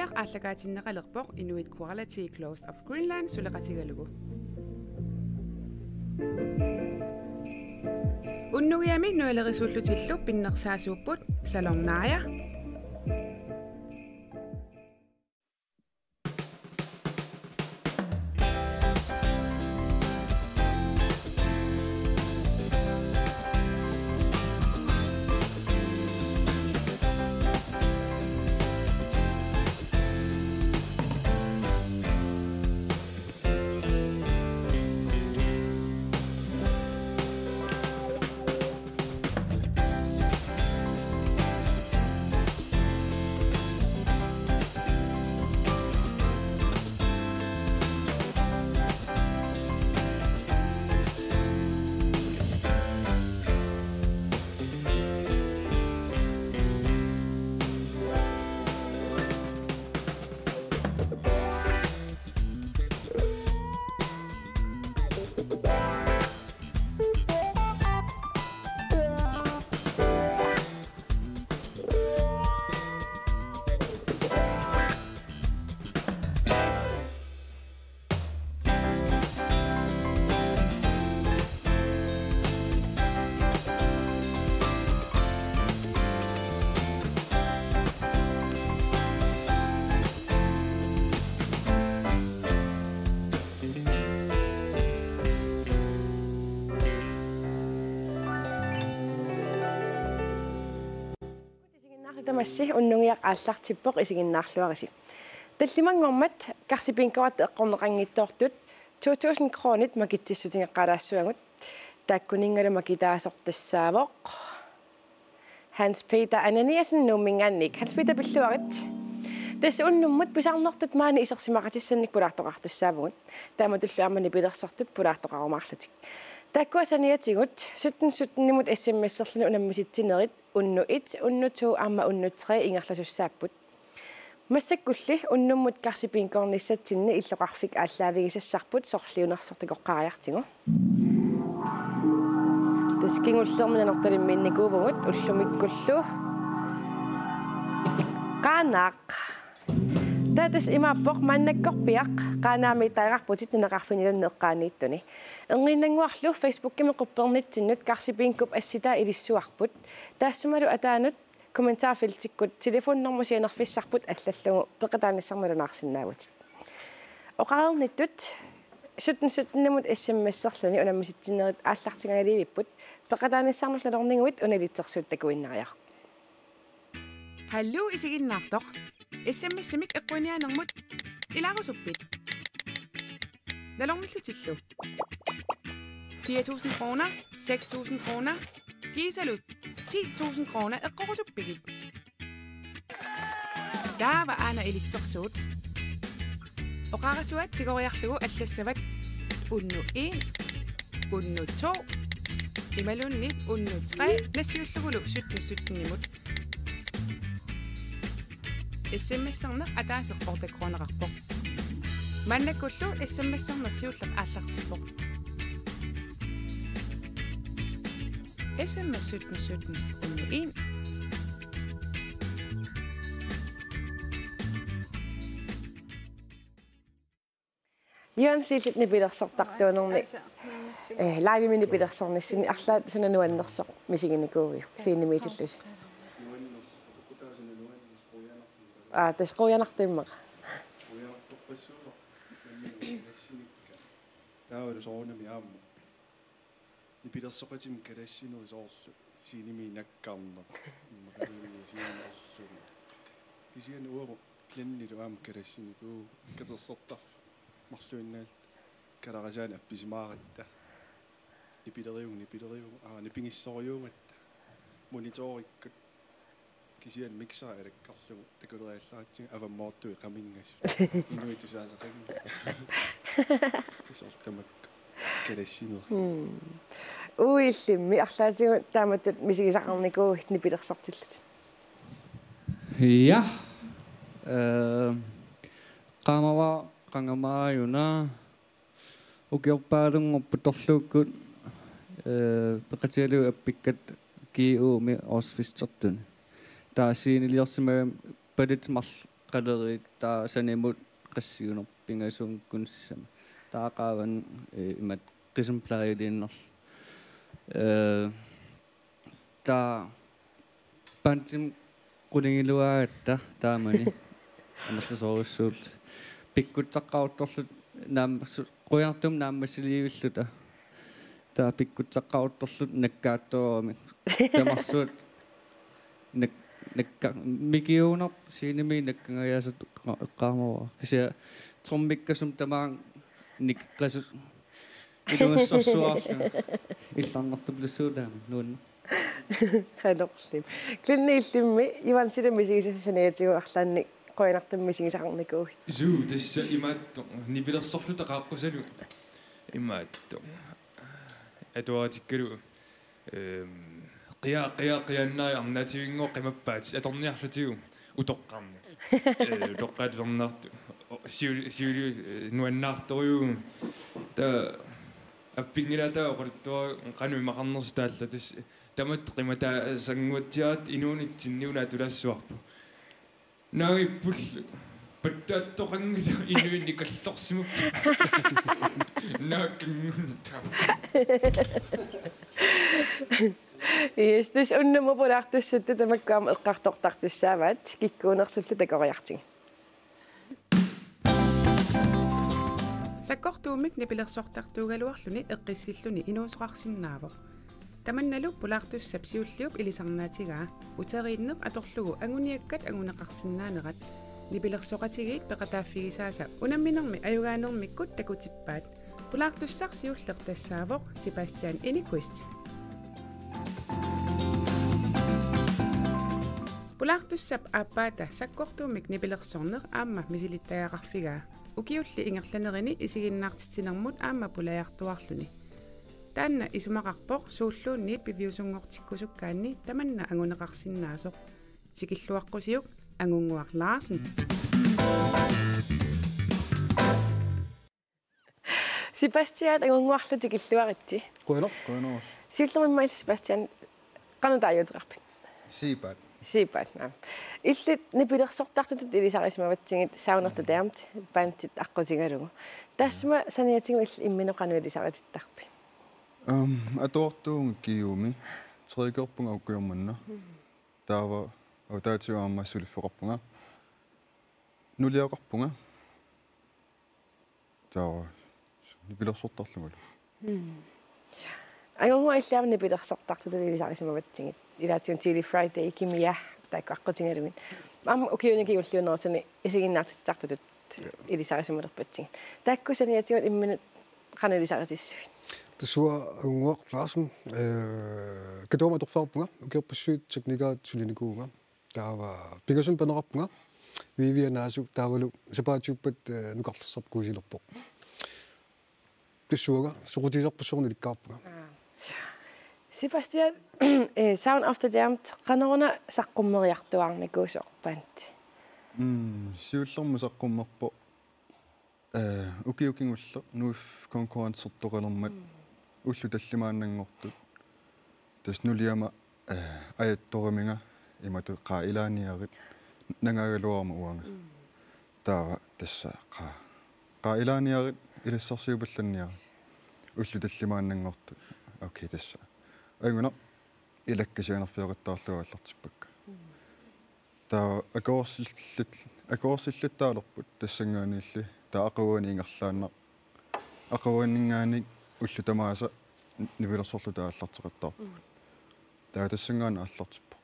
Unnuiaq aallakaatinneqalerpoq Inuit Quality Close of Greenland suleqatigalugu. Unnugiami nualerisuullutillu pinnersaasuupput salornaaya. Tamassi unnugiaq aallartippoq isiginnaarluarisi. Tallimangormat karsipinkarat eqqorneqanngittoortut 2000 kronit makitsissutigeqqalaassuagut taakkuninngala makitaasortassaavoq Hans Peter Ananiasen nummingannik Hans Peter pilluarit tas unnummut pisarnertut maani isersimaqatissannik pulaartoqartassaavugut taamatulluarmani pilersortut pulaartoqarumaarlutik taakkuasaniatigut 17 SMS-serluni unammisittinerit unnu 1 unnu 2 amma unnu 3 ingerlasussaaput массаккулли уннуммут карсипинкорниссатсинни иллоқарфик ааллаавигисассарпут сорливнерсартикоққариартигу таскингуллерминанерталимминникуувгут уллумиккуллу qaanaaq татас имааппоқ маннаккорпиақ qaaнаами тайрарпутит нинеқарфинилуннеққаанииттуни энгиннангуарлу фейсбуккими қуппернитсиннут карсипинкуп асситаа илиссуарпут таассумалу атаанут комментаарфилтиккут телефоннэрмусианерфиссарпут аллаллугу пеқатааниссарналунаарсиннаавут оқарерниттут 17 SMS-серлуни унаммиситсинерит ааллартиганалиивиппут пеқатааниссарналунорнингуит уналитсерсуут такуиннариар Hallo isiginnaartoq SMS-imik eqquinianermut ilarusupпит Nalormillutillu 4.000 kroner 6.000 kroner Gisalut 10.000 kroner eqqorusuppigit Daava aana ilitsersuut oqarasuat tigoriarlugu allassavat unnu 1 unnu 2 imalunni unnu 3 nassiullugulu 17 SMS-сарнеқ атаасеққортаккуанеқарпоқ маннаккуллу SMS-сарнеқ сиуллеқ ааллартиппоқ SMS 17 unnu 1 Jørnsillitni pilersortartuunerni laivimini pilersornissini arlaat sananuannersoq misiginikuuvi siinimiitillusi tas qoyanartimmeq таавалусоорнами аамма ипилерсоқатим калассинуи соорсу синими наккаарнер иммакалуни синерсуги кисиан уеру кланнилу аама калассиникуу катерсортар марлуиннаал каларасаана апписимааратта ипилериугу нипингиссориугатта мониториккут кисиан миксер алаккарлугу такулериалларатсига аваммоортуи qamingас инуитусаасақагни тисортамак калассинер уиллимми арлаатигу тааматтут мисигисақарникуугит нипилерсортиллут ja qamava qangamaayuna ukiorpaalungorputorluukkut peqatialu appikkat kiuumi orsfissertun taasiiniliorsimaa palit qaleriik taa sanimut qassigunor pingasum kunssam taaqaavan imat qisumplariiliinner taa pantim qulingiluagatta taamani амерласооруссуут пиккутсаққаутторлут нааммассут қуяртум нааммассилиивиллута таа пиккутсаққаутторлут наккаатторами тамарсуут накка микиунер синими наккангаяасат эққаамава кися троммиккасум тамаан никқасут илуассорсуарлу илларнартублуссуулаами нуун Qanорlим. Клиннииллимми ивансилэмисигисассаниатигуарлаанни qoinartammisигисақарникуу. Зуу тасса имаатто нипилерсорлута qaаққусалу имаатто атуатиккалу қиа арнативингоо қимаппаат аторниарлутигу утоққарни тоққаалернарту сиулиу нуаннаарторюу та аппингилата оқортуа қану мақарнерс таалла тас тамат қимата сангуатсиаат инуунитсинниуна тулаассуарпу наиппул паттааттоқангила инуинни каллорсимуп нааккингунта Yes, unnumu pulaartussattu tamakkaam eqqartortartussaavaat kikkuunersullu takoriartigi. Sakkortuumik nipilersortartuugaluarluni eqqissilluni inuusoqarsinnaavoq. Tamannalu pulaartussap siulliup ilisarnaatigaa uteriinneq atorlugu anguniakkat anguneqarsinnaanerat nipilersoqatigiit peqataaffigisaasa unamminermi ayugaanermikkut takutippaat pulaartussaq siulleq tassaavoq Sebastian Enquist. Pulaartussap aappaata sakkortuumik nipilersorneq aamma misilittagaqarfigaa ukiulli ingerlanerini isiginnaartitinermut aamma pulajartuarluni taanna isumaqarpoq suulluunniit piviusungortikkusukkaanni tamanna anguneqarsinnaasoq tikilluaqqusiuk angunguaq Larsen. Sebastian angunguarlu tikilluaritsi. Kuino. Siullermimmail Sebastian qanutaajuuteqarpit. Siipat naam. Illit nipilersortartutut ilisarisimavatsingit saunertataamut paantit aqqutigalugu. Tassma saniatigu ill imminoqanuilisarittittarpi. Atortuun kiumi trigerpunga ukkuyormanna. Taava autaatiuaammassuliffeqarpunga. Nuliaqarpunga. Taava nipilersortarlugulu. Angunguaq illaam nipilersortartutut ilisarisimavatsingit. Ilaatiun Chili Friday kimia taikkaqqutigalumin. Am ukiunikiulliunersani isiginnaartittartutut ilisarisimulerpatsing. Taakkusaniatigut imminut qanulisaritissuit. Tsuwa angunguaq Larsen katuama torfarpunga ukierpassuut teknikaat sulinikuunga taava pingasum panerarpunga vivianaasuk taavalu sapaatiuppat nuqarlersarpukusilerpoq. Tsuwaga suqutiserpassorni likkaarpunga. Sebastian, Sound of the Damned qaneruna saqqumeriartuarnikuusoq paant. Siullermu saqqummerpo ukiukingulle nuif konkurrensertoqalermat ullu tallimaannangortut tasnuliama ajattoriminga imatu qa ilaaniarit nangagaluarma uanga taava tassa qa ilaaniarit ilassarsiupallanniarit ullu tallimaannangortut okay tassa anguna ilakkasianerfiaqattaarluallartipakka taa akoorsillittaalerput tassangaaniilli taa aqavuani ingerlaanna aqavuaningaani ullu tamaasa nipilersorlu taallarteqattaarput taa tassangaana allartippa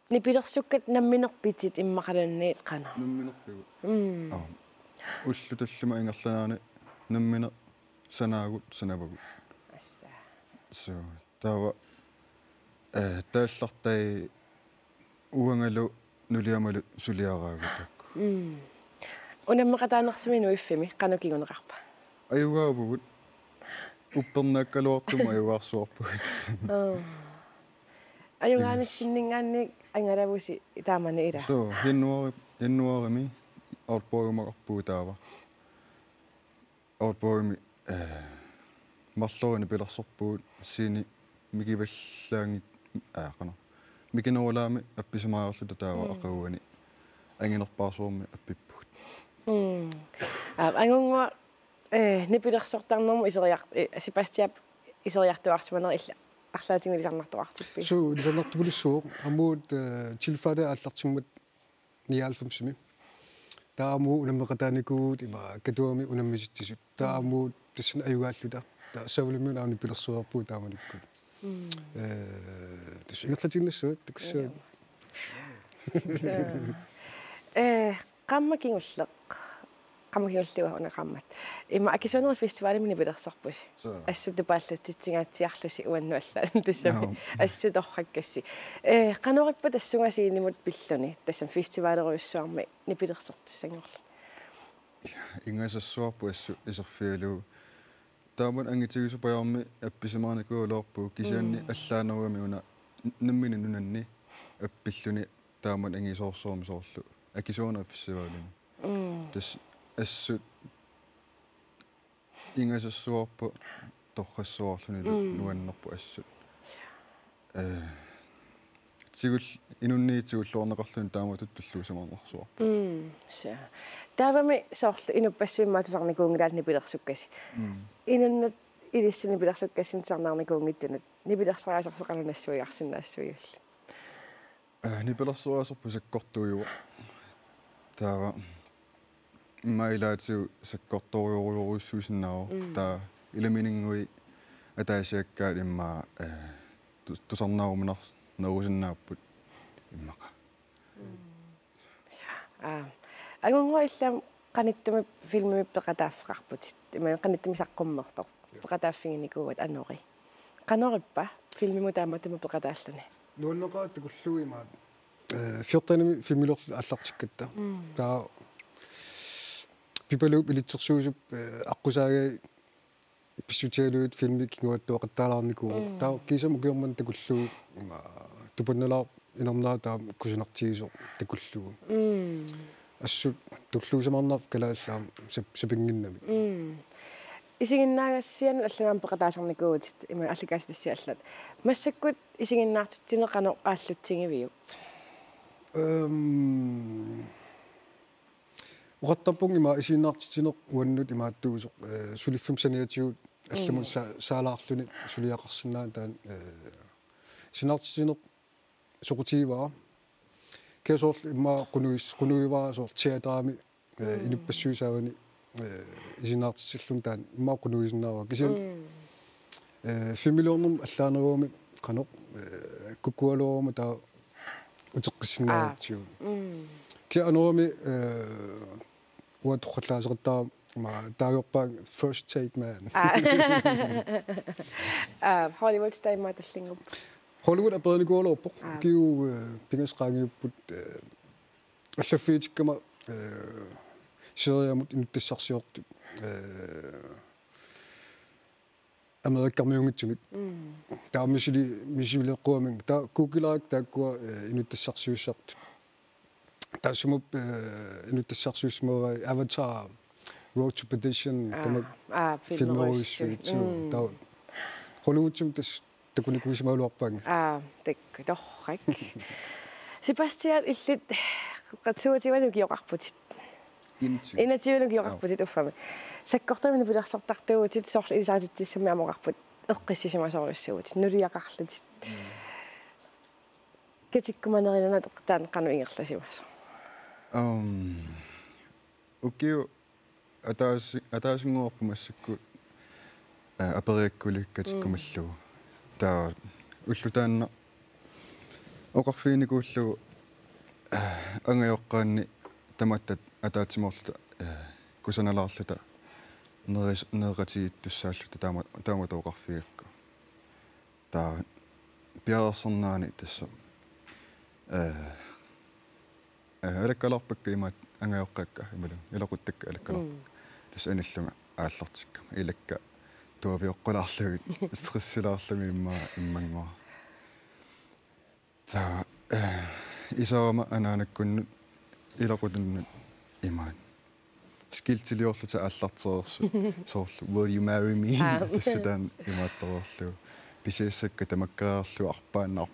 Nipilersukkat namminerpitit immaqalanniit qana. namminerpigu ullu tallima ingerlanaani nammina sanaagut sanavagut so taava taallartai uangalu nuliamalu suliaraagutakku Unammeqataanersimi iffimi qanukigunneqarpa. ayugaavugut uppernaakkaluartum ayugaarsuarpugus Ayungaanissinningaanni angalavusi taamani ila. so januarimi outboyumaqarpuu taava outboyumi marlorini pilersorpuut siini mikivallaangi qana mikinerulaami appisumaagerluta taava aqavuani ангинерпаасуурми аппиппут ангунгуа нипилерсортарнэрму исериарт сипастиап исериартуарсиманер илла арлаатингулисарнартуартиппи суу лисарнартупулиссуу амуут тилфаде аллартиммат 99 тааму унаммеқатааникуут има катуами унаммиситтисут таамуут тассана аюгааллута та савлиммуна аани пилерсуарпуу тааманикку тас иерлатиннассуат таксаа qammakingulleq qammakingulluga unaqammat ima akisoneri festivaalimi nipilерсорпуси ассути пааллатитсигаатсиарлуси уанну аллаа тассами ассуторраккасси qanoriqpa тассугасиинимут пиллуни тассам фестивалеруйуссуарми нипилерсортуссангорла ингасассуарпу ассу исерфиалуу таамат ангитигисупаярми апписимааникуулоорпу кисианни аллаанеруами уна наммини нунанни аппиллуни таамат ангисоорсуарми соорлу акисуунер фестивалини тас ассут ингасассуарпу торрассуарлуни нуаннерпу ассут тигул инунниитигуллуорнеқарлуни таамат туттуллуусамаарнерсуарпу са таавами соорлу инуппассуиммаатусарникуунгилаал нипилерсуккаси инуннут илиссини пилерсуккассин сарнаарникуунгиттунут нипилерсуаасерсақалунассуиарсинаассуиулла нипилерсуаасерпу саккортуйуа таава иммаилаатиу саккорторуйоруйуссуусиннаару таа иламинингуи атаасиаккаат иммаа тусарнааруминар нерусиннааппут иммаqa агунгуа иллам qaниттуми филмими пеқатааффеқарпутит има qaниттуми саққуммертор пеқатааффигиникуугат анори qanorippa филмиму тааматуми пеқатааллуни нуаннеқаа такуллуимаат фиортанами филмилерлу аллартиккатта таа пипалуп илитсерсуусуп аққусаагаа писсутиалуут филми кингуаттуақаттаалаарникуу таа кисаму киорман такуллуу тупанналаа инернаа таа кусинартигисо такуллуу ассут туллуусамарнар калааллаам сапингиннами исигиннаагассиан аллагаам пеқатаасарникуутит има алликаасиссиаллат массаккут исигиннаартитсинеқано ааллутсигивиу уқаттарпун има исигиннаартитсинеқ уаннут имааттуусоқ сулиффим саниатигут алламун саалаарлуни сулиақарсинаа таан синаартитсинеқ соқутигиваа кэсоорл имма қунуиваа соор театраами инуппассуисаавани исинаартитсиллун таан имма қунуисиннаава кисиан фимилиорнум аллаанеруами қано куккуалоорма таа утеққиссиннааватсиу ки анорами уатоққаллаасеқаттаа ма таажорпаа first take man Hollywood стаймаа таллингуп Hollywood апэрникуолоорпоқ киу пингасқаангиуппут аллаффиитиккама сериамут инуттассарсиорту америккармиунгитсумик таамисили мисилеққуамин таа кукилаак тааккуа инуттассарсиуссарту таасумуп инуттассарсиуссмаа Avatar Road to Perdition тамак филморуиссуитсу таа Hollywood-чум тас такуникуисмаалуарпаанга такку торрак Себастиан иллит qatsuutiwanu kiyoqarputit inatiunu kiyoqarputit uffami sakkortamini pilersartartuutit soorlu ilaatittissammiamoqarput eqqissisimasoriussuutit nuliaqarlutit katikkumanerinana teqtaan qanu ingerlasimaso ukkiu атаасингуарпумассакку апериаккуликкатиккумаллугу таа уллутаанна оқарфиникууллугу ангайоққаанни таматтат атаатсимоорлута кусаналаарлута неэратигиттуссааллута таама тоқарфигакку таа пиарсернаани тасса алаккаларпакка имаат ангайоққакка ималу илақуттакка алаккаларпак тасса аналлума ааллартикка илакка туавиоққулаарлугит стрессилаарлуми иммангуа таа исаама анаанаккунну илақутуннут имаан скилтилиорлута ааллартерерсу соорлу will you marry me тассатаан имаатторерлу писиассакка тамаккаарлу арпаанна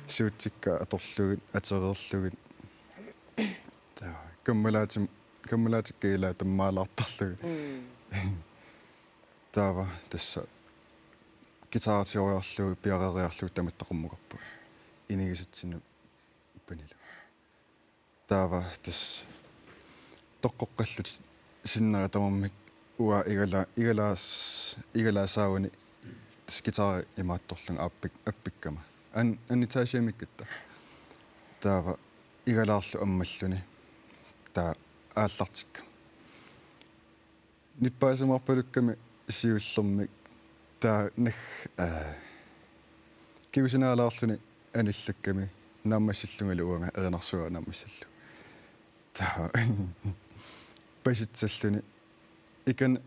суутсикка аторлугит атерерлугит Kammalaatikkila tammaalartarlugu. Taava tassa gitaartioriarlugu piareriarlugu tamattaqummukarpu. Inigisatsinnu panilu. Taava tass toqqoqqallut sinnara tamammik ua igalaasaauni tass gitaari imaattorlunga appikkama. Annitaasiamikkitta. Taava igalaarlu ammalluni. Taa aallartikka. Nippaasamarpalukkami siullermik taa kiusinaalaarluni anillakkami naammasillungalu uanga erinarsuga naammassallu. Taa pasitsalluni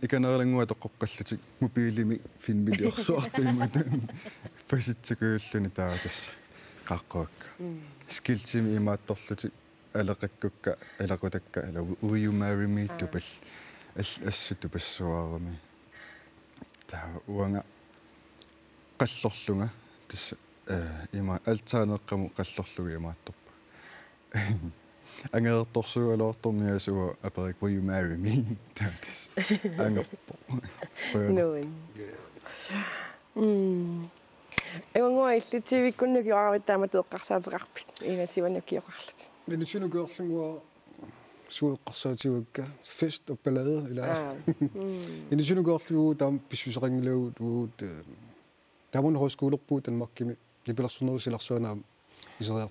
ikanerlangua toqqoqqallutik mobiilimi filmiliorsuartuimatan pasitsikuulluni taa tassa qaaqquakka. Skillsimi imaattorlutik алеқаккукка алақутакка ала will you marry me тупал ассуту пассуаарами таа уанга қаллорлунга тасса има альтаанеққаму қаллорлуги имаатторпа ангеэрторсугалоортормиасуа аперик will you marry me таас ангерпо Noin. Эвангуа иллитсивиккуннуки оравиттаама теэққарсаатеқарпит инативаннукиоқарлут. Men det gør så qarsaatiugakka fest og ballade eller. En det gør jo der besøgsringløv du der var en højskole på Danmark det bliver sådan noget selektioner isoleret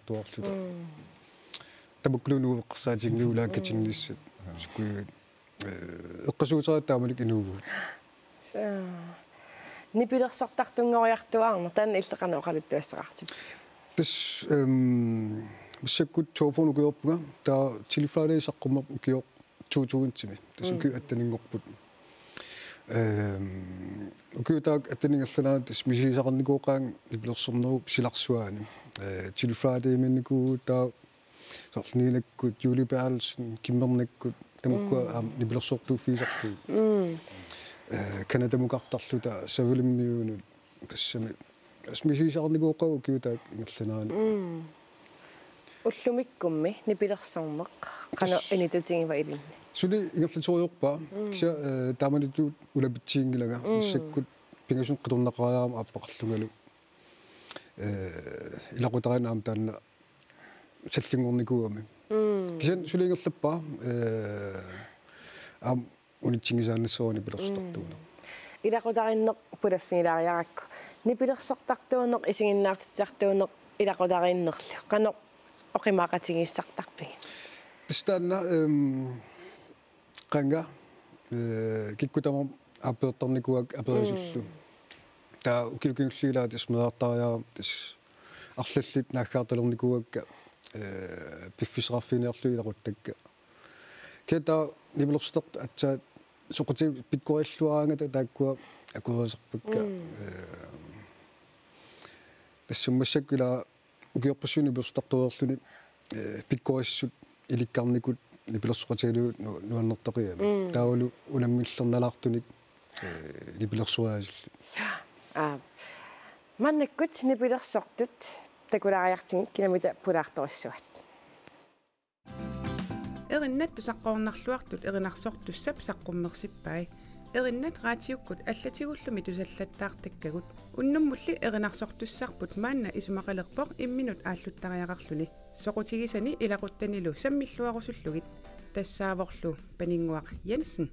der må nu qarsaatiugnu la kitchenlis skulle qasuutaa taamalik inu. Nipillersortartunngoriartuarner tan illeqanoqaluttuassaqartip. Das Missakut telefonu kiorpuga taa tiliflaade saqqumma kior tuutuuntimi tasu attaninngoqput ukiutaak attaninngallanaa tas misiisaqarnikuuqaang ipilersorneru silarsuaani tiliflaade minniku taa sornilakkut Julie Bertelsen kimmernakkut tamukkua nipilersortuuffiisarlu kanadamuqartarluta savulimniuunu tassami misiisaqarnikuuqa ukiutaak ingallanaani Ullumikkummi nipilersorneq qano initutigiva ilinni. Suli ingerlatoriorpa kisa taamanitu ulapittiingilaga missakkut pingasun qitornaqaraama appaqarlugalu ilaqutaraanaam taanna sallingornikuami kisan suli ingerlappa am unitsingisaannissooni pilerstartuuna ilaqutarinneq pulaffingilariarakku nipilersortartuuneq isinginnaartitsartuuneq ilaqutarinnerlu qano oqimaaqatigiissartarpi Tistaanna qanga kikkutama apeertarnikuak aperisullu taa ukilukingulliilaa tismeartariaa tis arlallit naaggaartalernikuakka piffiserarfiniarlu ilaquttakka keta nipilersitert atsaa soquti pikkurilluaangata taakkua akuerserpakka tassummassakila ukiorpassuni pilerstartuerluni pikkuissut ilikkarnikut nipilersuqatigalu nuannertaqiami taulu unammillernalartunik nipilersuaasilli mannakkut nipilersortut takulariartin kinamita pulaartorissuat Erinnet tusaqqornarluartut erinarsortussap saqqummersippai Erinnet raatiukkut allatigullumi tusallattaartakkagut unnummulli erinarsortussarput maanna isumaqalerpoq imminut aalluttariaqarluni soqutigisani ilaquttanilu sammilluarusullugit tassaavorlu paninguaq Jensen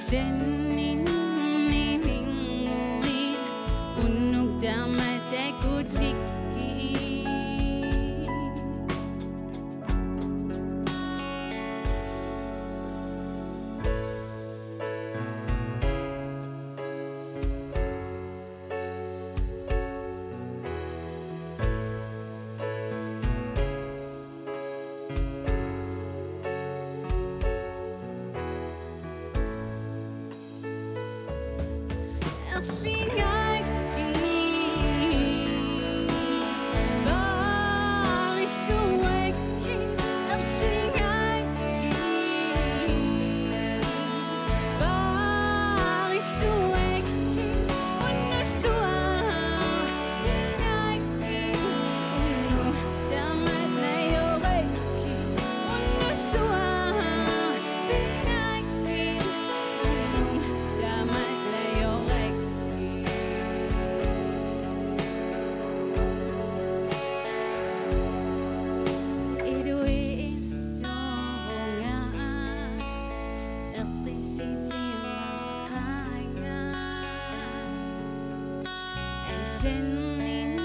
sennin nivingui unnugdama takutikki sennin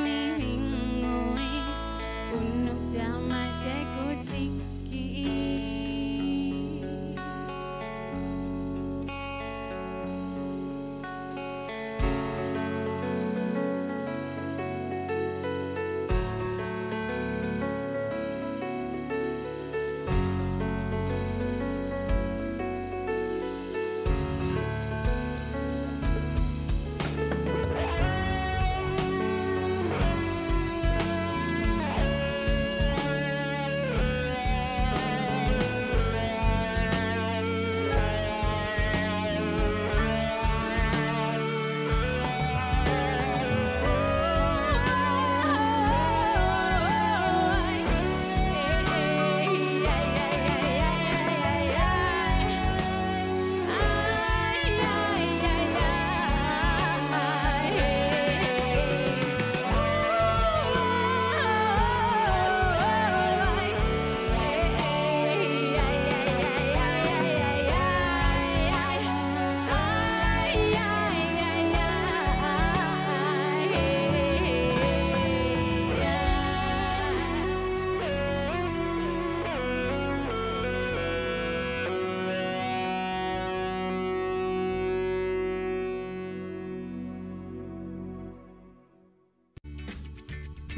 nivingui unnugdama takutikki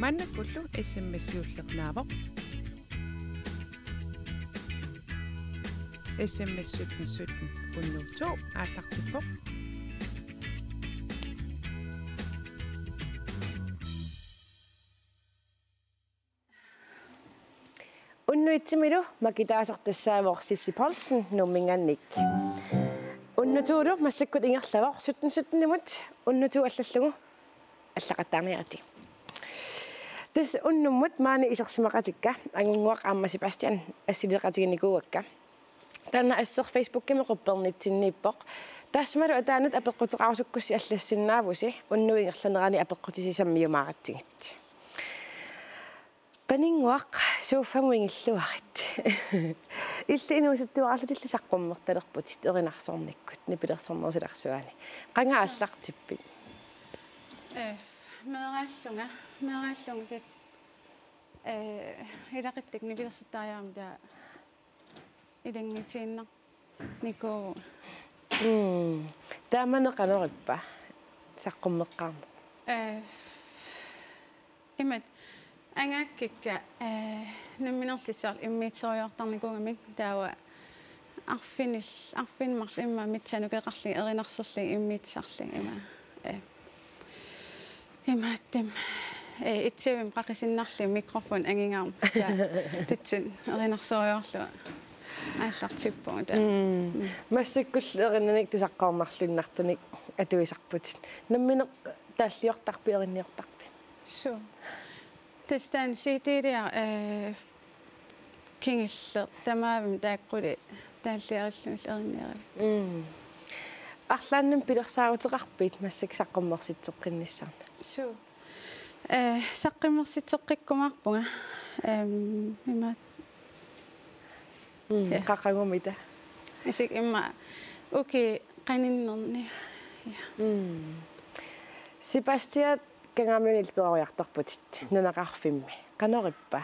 Mannakullu SMS-uullernaavoq SMS 17 17 102 aallartippoq Unnuitsimilu makitaasartassaavoq Sissi Poulsen nummingannik. Unnutuulu massakkut ingerlavoq 17 17 nimut unnutu allallugu allaqattaarniarati. This unnummut maani isersimaqatikka angunguaq aamma Sebastian assiliqatiginikuuakka. Tanna asser Facebook-kimi quppernitsinnippoq. Taasmalu ataanut apeqqutеqарсуккусси аллассиннаавуси уннуингерланерани апеqqутисисаммиумааратсигит. Панинguaq сууффамуингиллуарит. Иллиинуусуттуаралутилла саққуммерталерпут эринарсорниккут нипилерсорнерсиларсуани. Qangaallaqtipпит. Meeraallunga tit hilaqittik nipilersitariaram taa ilangitiinneq nikuu taamaneqanerippa saqqummeqqaarmu imat angakkikka namminerlissaar immiitseriortarnikuungamik taawa arfinmarl imma mitsanukeqarli erinarserli immiitsarli immaattim itsivim qaqissinnarli mikrofon angingaarm tatsin erinarsooriorlu ааллартиппуга та массаккул эриннаник тусаққарнарлуннартаник атуисарпут наммине тааллиортарпи эринниортарпи су тестан ситириа кингиллер тамаавим тааққули тааллиариллумил эринниари арлааннам пилерсаагутеқарпит массак саққуммерситсеққинниссарна су саққиммерситсеққиккумаарпунга има qaqagumita isik imma Okay, qaninnerni. Sebastian kangaamuni peoriartarputit nunaqarfimmi qanorippa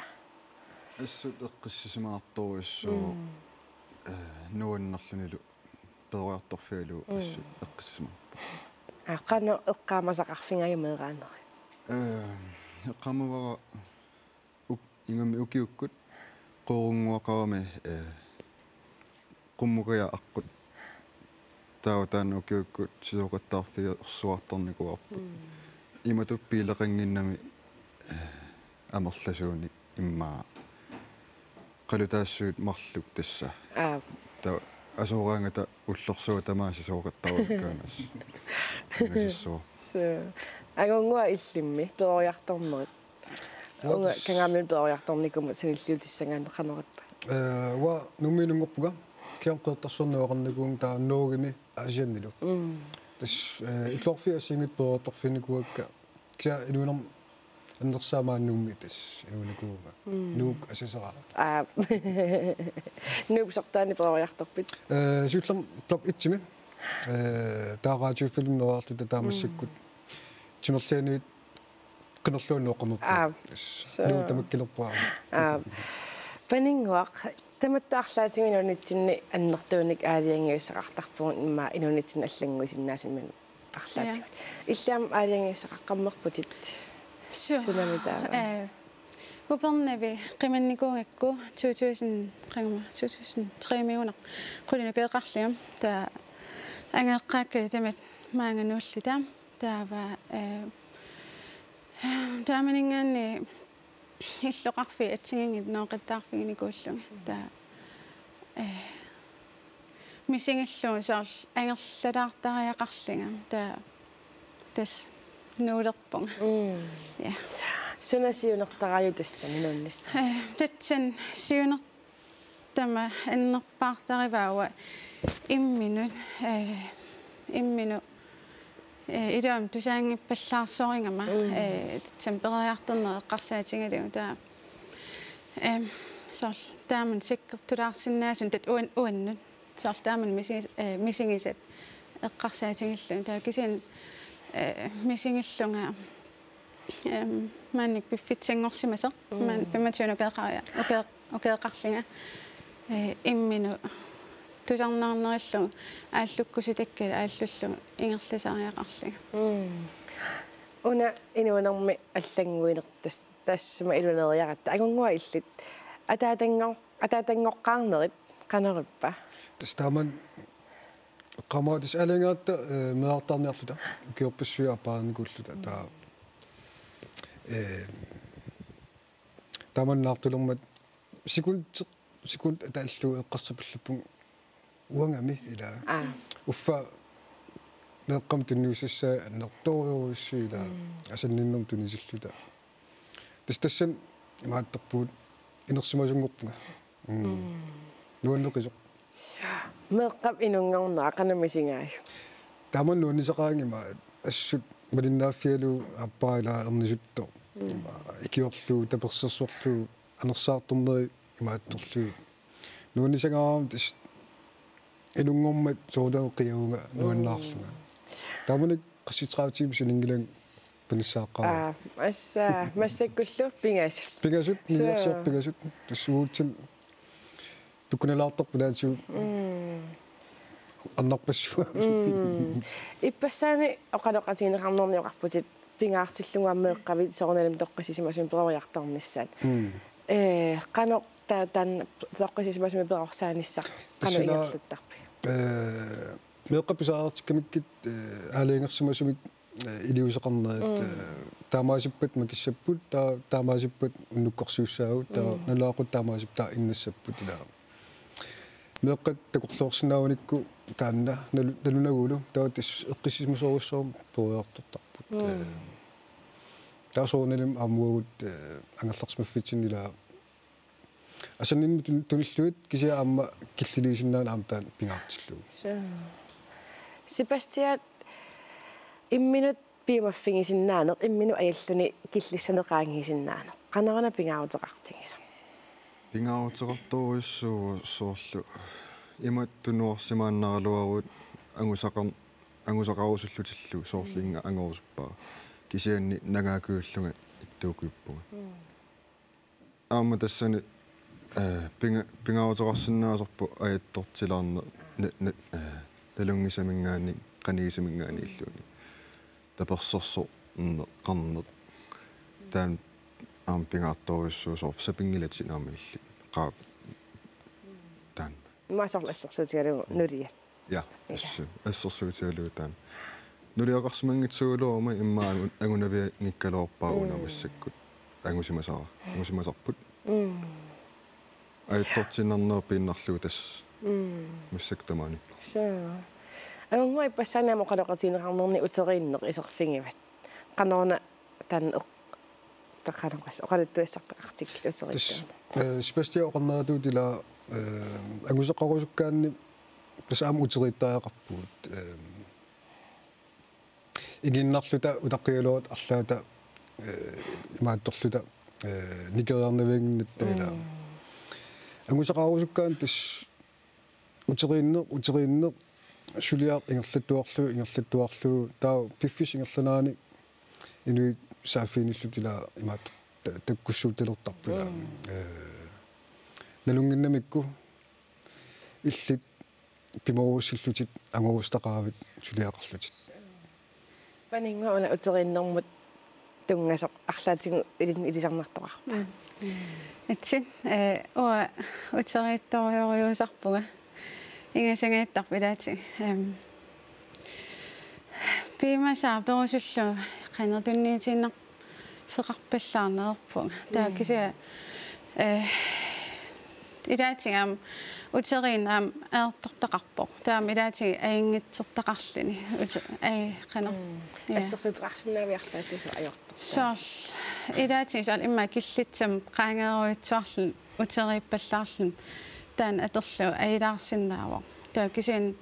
assut eqqissisimaartoruissuu nuannarlunilu peoriartorfialu assut eqqissisimaarpa qano eqqaamasaqarfingayumeeraaneri eqqamuvara ingami ukiukkut qorunguaqarami qummukia aqqut tautaan ukiukkut sisoqattaarfiga ersuartarnikuarput imatuppiileqanginnami amerlasuunik immaa qalutaassuut marluk tassa ta asuuraangata ullorsuut tamaasisooqattarukkaanas nasissua agongua illimmi peoriartornerit unga kangaamuni peoriartornikumut sinilliutissangaanneqanorippa wa numinungorpuga kianqeertarsornuaqarnikuun taannoogimi asiannilu tas illorfi assingit peoriartorfinikuakka kia inuunam аннерсаамааннуумми тас инуунакууга нуук асисара нуупсортаани перориарторпит сууллам блок итсими таараатиуффилм нуаарлута таамассаккут тимерлаануит qinnerluunnuoqamuppu нуу тамаккилерпаа панингуақ таматтаарлаатингинунитсинни аннертууник аалиангиуссақартарпугун имма инунитсин аллангуисиннаасиммин арлаатигут иллаам аалиангиуссақаққаммерпутит Upernavi qimannikungakku 2003 millioner qulinakeeqarliam ta angeqqaakkali tamat maanganuulluta taava taamaningaanni illoqarfi atsingingit nooqittaarfiginikuullungi ta misingillu saarl angerlalaartariaqarlinga ta tas nuulerpunga ja sunasiunertaraju tassa minunnissa tatsan siunertama annerpaartarivaawa imminut idam tusaangippallaarsooringama tatsan periarterner eqqarsaatigaluu taa saarl taaman sikkertulaarsinnaasun tat uannut saarl taaman misingisat eqqarsaatigallu taa kisian misingillunga mannik biffitsingorsimasa man 25 ukeeqaria ukeeqarlinga imminu tusarnaarnerillu ааллуккусутаккала ааллуллу ингерласариақарли уна инуанерми аллангуинертас тассама илунериаратта агунгуа иллит атаатангоққарнерит канериппа тастаман qamaadis alangaata meartarniarluta ukiorpassuia apaanikуулluta taa tamannaartulermat sekund ataallu eqqarsapulluppun uangami ila uffa meeqqam tunniusassaa annertoriuruissuila asanninnerm tunisilluta tastassan imaattarpuut inersimasungorpunga nuanneqisoq meeqqap inunngornaa qanamisingaaju tamannuunnisaqaangima assut malinnaaffialu appaila ernisutto ikiorlu tapersersorlu anersaartorneri imaattorlu nuunnisangaaram tas inungormat soordaeqqiagunga nuannaarlunga tamanik qassitraatiim siningilang panissaaqqa assa massakkullu pingasut niarsorpigasut tassuutsil tukkunalaartorpulaatsu annarpassua иппассаани оқалоқатигинеқарнерниоқарпутит пингаартиллугааммеэққавит сорналим тоққисисимасуми перориарторнissaat қано таан тоққисисимасуми перорсааниссақ қано ингерлуттарпи меэққаписаартиккамиккит аалиангерсимасумик илиусеқарнерит таамаасиппат макиссаппут таамаасиппат уннуккорсиуссаагут таа налаақут таамаасип таа иннассаппут илаа meeqqat takorluorsinaavunikku taanna nalunagulu taatis eqqissismasoorussoorum periartortarput taasoornalim aamuagut angerlersmaffitsinilaa asanimmi tunilluit kisia aamma killiliisinnaan aamtaan pingaartillugu Sebastian imminut piimaffingisinnaanert imminu ajalluni killissaneqaangisinnaanert qanerana pingaaruteqartigisa pingaaruteqartoruissuu soorlu иматтунуарсимааннаралуарут ангусақарусуллутиллу соорлинга ангорусуппаа кисианни нагаакууллунга иттуукуиппуга аама тассани пингаутерарсинаасарпу аяттортилаарне талунгисамингаани канигисамингаани иллуни таперсорсо қарнер таан аам пингаартторуссуусоор сапингилатсинаамилли қаа таан маасарлассерсуутигалу нулия ja ассерсуутигалу таан нулиақарсимангитсуулуорма иммаа агунави никкалоорпаагунамассаккут ангусимасарпут аяттортиннарнер пииннарлугу тасс массактамаани агунгуай пассаанаама қалоқатинеқарнерни утерииннеқ исерфингиват қанорна таан таққанақас оқалуттуассартақартик утериттаана спестиоқарнаатуутила агусеқарусуккаанни пас аама утериттаақарпуут игиннарлута утаққиулуут арлаата имаатторлута никериарнавингнаттаила агусеқарусуккаан тас утерииннеқ сулиаақ ингерлаттуарлу таа пиффис ингерланаани инуи сааффииниллутила имаат таккуссуутилертарпула налунгиннамикку иллит пиморуссиллутит ангорустақаавит сулиақарлутит панингуна утерииннэрмут тунгасоқ арлаатигу илисарнартоқар атсин уа утериитториориусарпуга ингасангааттарпилаати пимасаа перусуллу qanертунниитиннар феқарпаллаарнерпуга таа кися илаатигаам утериин аам аертортақарпо таам илаатиги аингитсертақарлини қанер ассерсуутеқарсинаавиарлаатусу аёртор соор илаатиги соор имма киллитсам qaangeeruitsuarlun uteriippallаарlun таан атерлу аилаарсиннаава таа кисин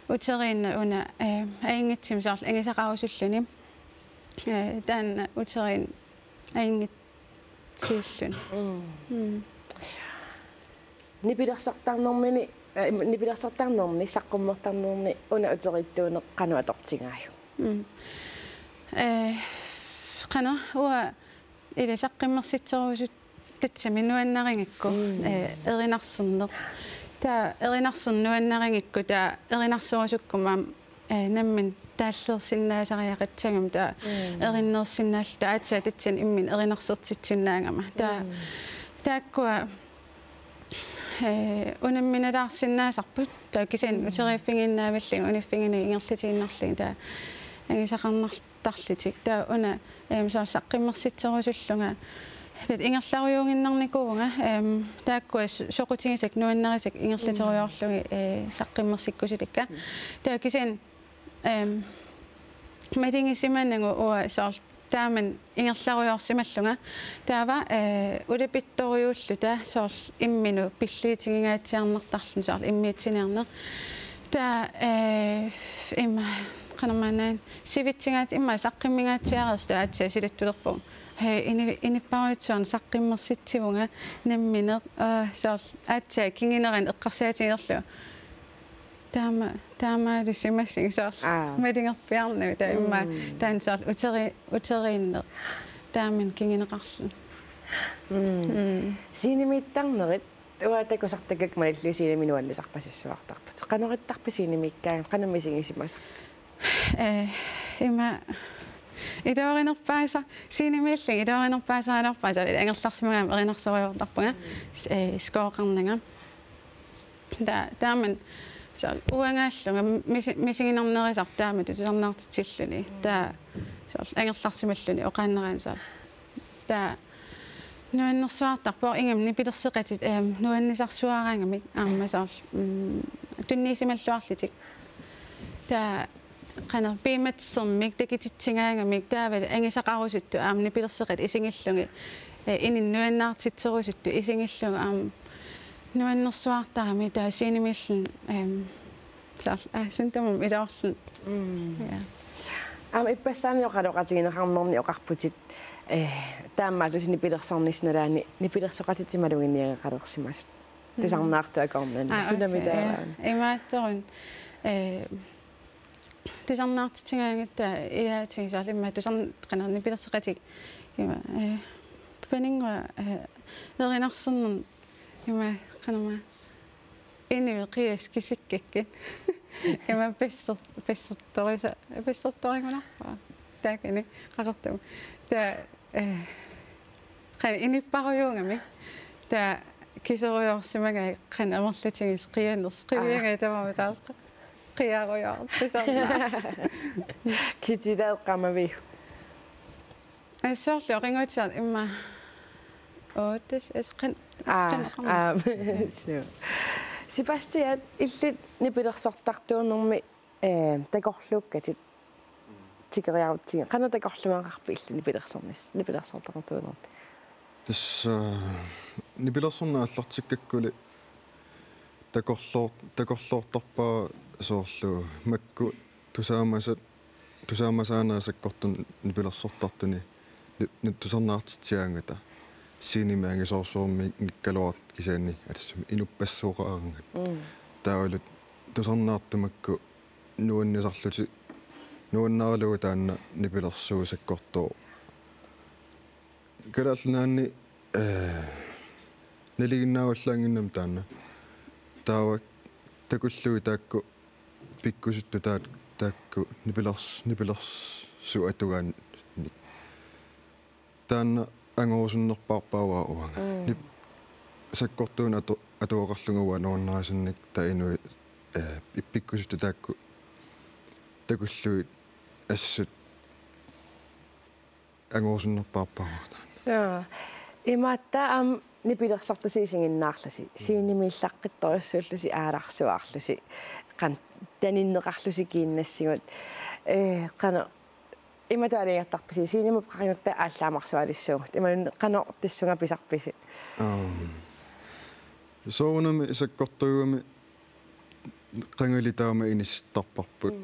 утериинна уна аингитсим соор ангисақарусуллуни таан утериин аингитсииллун нипилерсартарнерни саққуммертарнерни уна утериттуунеқ қану атортингааю qana uа ила саққиммерситсерусут татсами нуаннарингикку эринарсернеқ таа эринарсернуаннарингикку таа эринарсерусуккумаам наммин тааллерсиннаасариақатсагам таа эриннерсиннаал таатса татсин иммин эринарсертитсиннаангама таа тааккуа унамминалаарсиннаасарпут таа кисин утерииффигиннааваллин униффигини ингерлатииннарлин таа ангисақарнартарлитик таа уна соо саққиммерситсерусуллунга тат ингерларуйунгиннарникуунга тааккуа соқутигисак нуаннерисак ингерлатеруйорлуги саққиммерсиккусутикка таа кисин матингисиманнагу уа соор тааман ингерларуйорсималлунга таава улапитториуллу таа соор иммину пиллиитигингаатсиарнертарлун соор иммиитсинернер таа имма qanarmaanaan sivitsingaat imma saqqimmingaatiareersta aatsia silattulерпу иниппаруутсуарна саққиммерситсивунга намминеқ соор аатsia кингинеран эққарсаатигерлу таама лисимассиг соор малингерпиарнагу таа имма таан соор утерииннеқ таамин кингинеқарлу синемиттарнерит уатакусартакак малиллу синеминуаллисарпасиссуартарпут qanorittарпа синемиккаа qanammisingisimas има идооринерпааса синемииллиг идооринерпаасаалерпааса ангерларсимагаам эринарсориортарпага скооқарнага тааман саа уангааллунга мисигинернерисар таама тутисарнаартитсиллуни таа саа ангерларсималлуни оқааннераан саа таа нуаннерсуартарпоо ингам нипилерсеқатит нуаннисарсуараангамик аама саа тунниисималлуарлитик таа qana piimatsermik takititsingaangамик таавал ангисақарусутту аамни пилерсеқат исингиллуги ининнуаннаартитсерусутту исингиллуга аам нуаннерсуартарами таа синемиллун сунтамум илоорлун я аам иппассааниоқалоқатигинеқарнерни оқарпутит таамаалусини пилерсарнисналаани нипилерсеқатитсималугинниагақалерсимасут тусарнаартуакорнан сунамилааваан имаатторун тусарнаартитигаангатта илаатигисаалимма тусарнеқанерни пилерсеқатик има панингуа эринарсернун има қанама инни қиас кисиккаккит има пессерторингунарпаа таакани қақарту та қан иниппаруйунгами та кисеруйорсимага қан амерлатигис қианерс қивиага тамама таалқа қиаруйор тусарнаа китидаэққамави соорлу рингуутсаар имма қан Sebastian illit nipilерсортартуунэрми такорлууккатит тикериарутсига қана такорлумаарпи илли нипилерсортартуунер тас нипилерсорна аллартиккаккули такорлоорторпаа соорлу макку тусаамасаанаасаккортун нипилерсортартуни тусарнаартитсиаангата синимаанги соорсуурми никкалуарт кисаани атассами инуппассууqaarngat таалут тусарнаартумакку нуаннисарлути нуаннаарлугу таанна нипилерсуусаккортоо калаалнаанни налигиннааваллаангиннам таанна таавак такуллуи таакку пиккусутту таакку нипилерсу атугаан таанна ангорусуннерпаарпааваа уанга нип саккортуун атуоқарлугуа нуаннаасинник таинуи иппиккусуту таакку такуллуи ассут ангорусуннерпаарпааваа so имаатта нипилерсартусиисингиннаарлуси синимииллаққитторюссууллуси ааларсуаарлуси қан таниннеқарлуси кииннассигут қана иматаалиартарписи синиму қариутта ааллаамарсуалиссуугут иман қано тассунга писарписи соонами исаккортугами қангалитаама иниссартарпарпут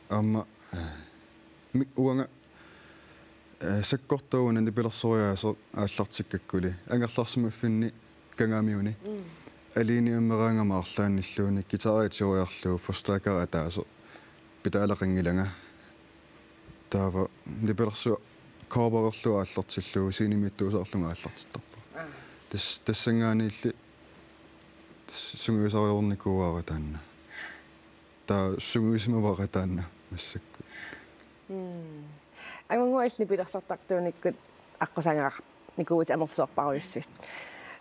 аама уанга саккортугуна нипилерсориаасо ааллартиккаккули ангерларсимаффинни кангаамиуни алиниаммераангамаарлаанниллууни гитариатсуриарлуу фостакара таасо питаалақангиланга таава нипилерсу кооберерлуа ааллартиллуу синимиттуусаарлунга ааллартиттарпа тассангаанилли сунгуисариорникууара таанна таа сунгуисмавара таанна массакку агонгуалли нипилерсортартууниккут аққусангаар никуут амерлуарпаруйуссуит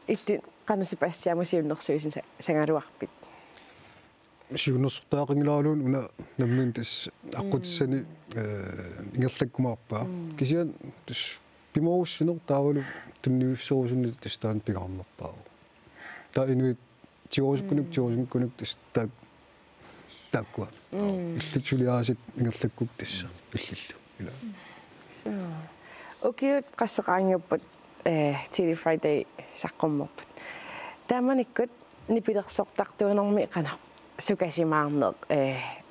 илли қана Себастиамусиуннэрсуисин сангалуарпит сиуннерсортаақингилаалуун уна наммин тас аққутиссани ингерлаккумаарпаа кисиан тас пиморуссинер таавалу тунниуссоорусунни тас таан пигарнерпаа таа инуит тиорусуккунук тас тааккуа иллитсулиаасит ингерлаккук тасса иллиллу ила окей qassaqaangiuppat Tilly Friday saqqummerput taamanikut nipilерсортартуунерми qana sukasimaarneq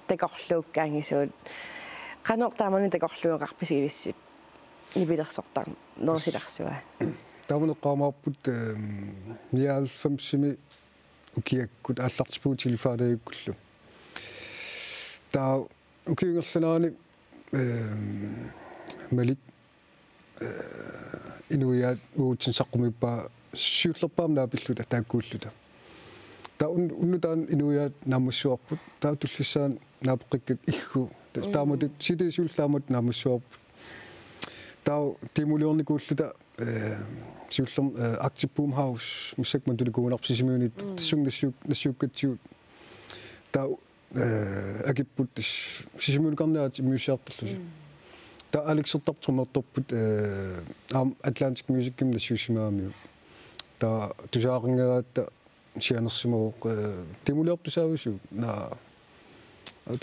takorluukkaangisuut qanoq taamani takorluuqarpisiilissip nipilерсортар nersilarsua тааманеққаамаарпут 99-сими укиаккут ааллартипуу Tilly Friday-уккуллу таа укиунгерланаани малик инуяат уутсинсаққумиппаа сиуллерпаамнаа пиллута тааккууллута таа уннутаан инуяат наамуссуарпут таа туллиссаан наапеққиккат иггу тааматут сидисууллаамат наамуссуарпут таа тимулиорникууллута сиуллерм Arctic Boom House мусакмантуликуунарпсисимиунит тассунгнассууккатсиут таа агиппут сисимиулкарнаат мюсиартерлуси та алексертартрумерторпут Atlantic Music Gym нассуусимаамиу та тусаарингераатта сианерсимоо тимулиортусаавису на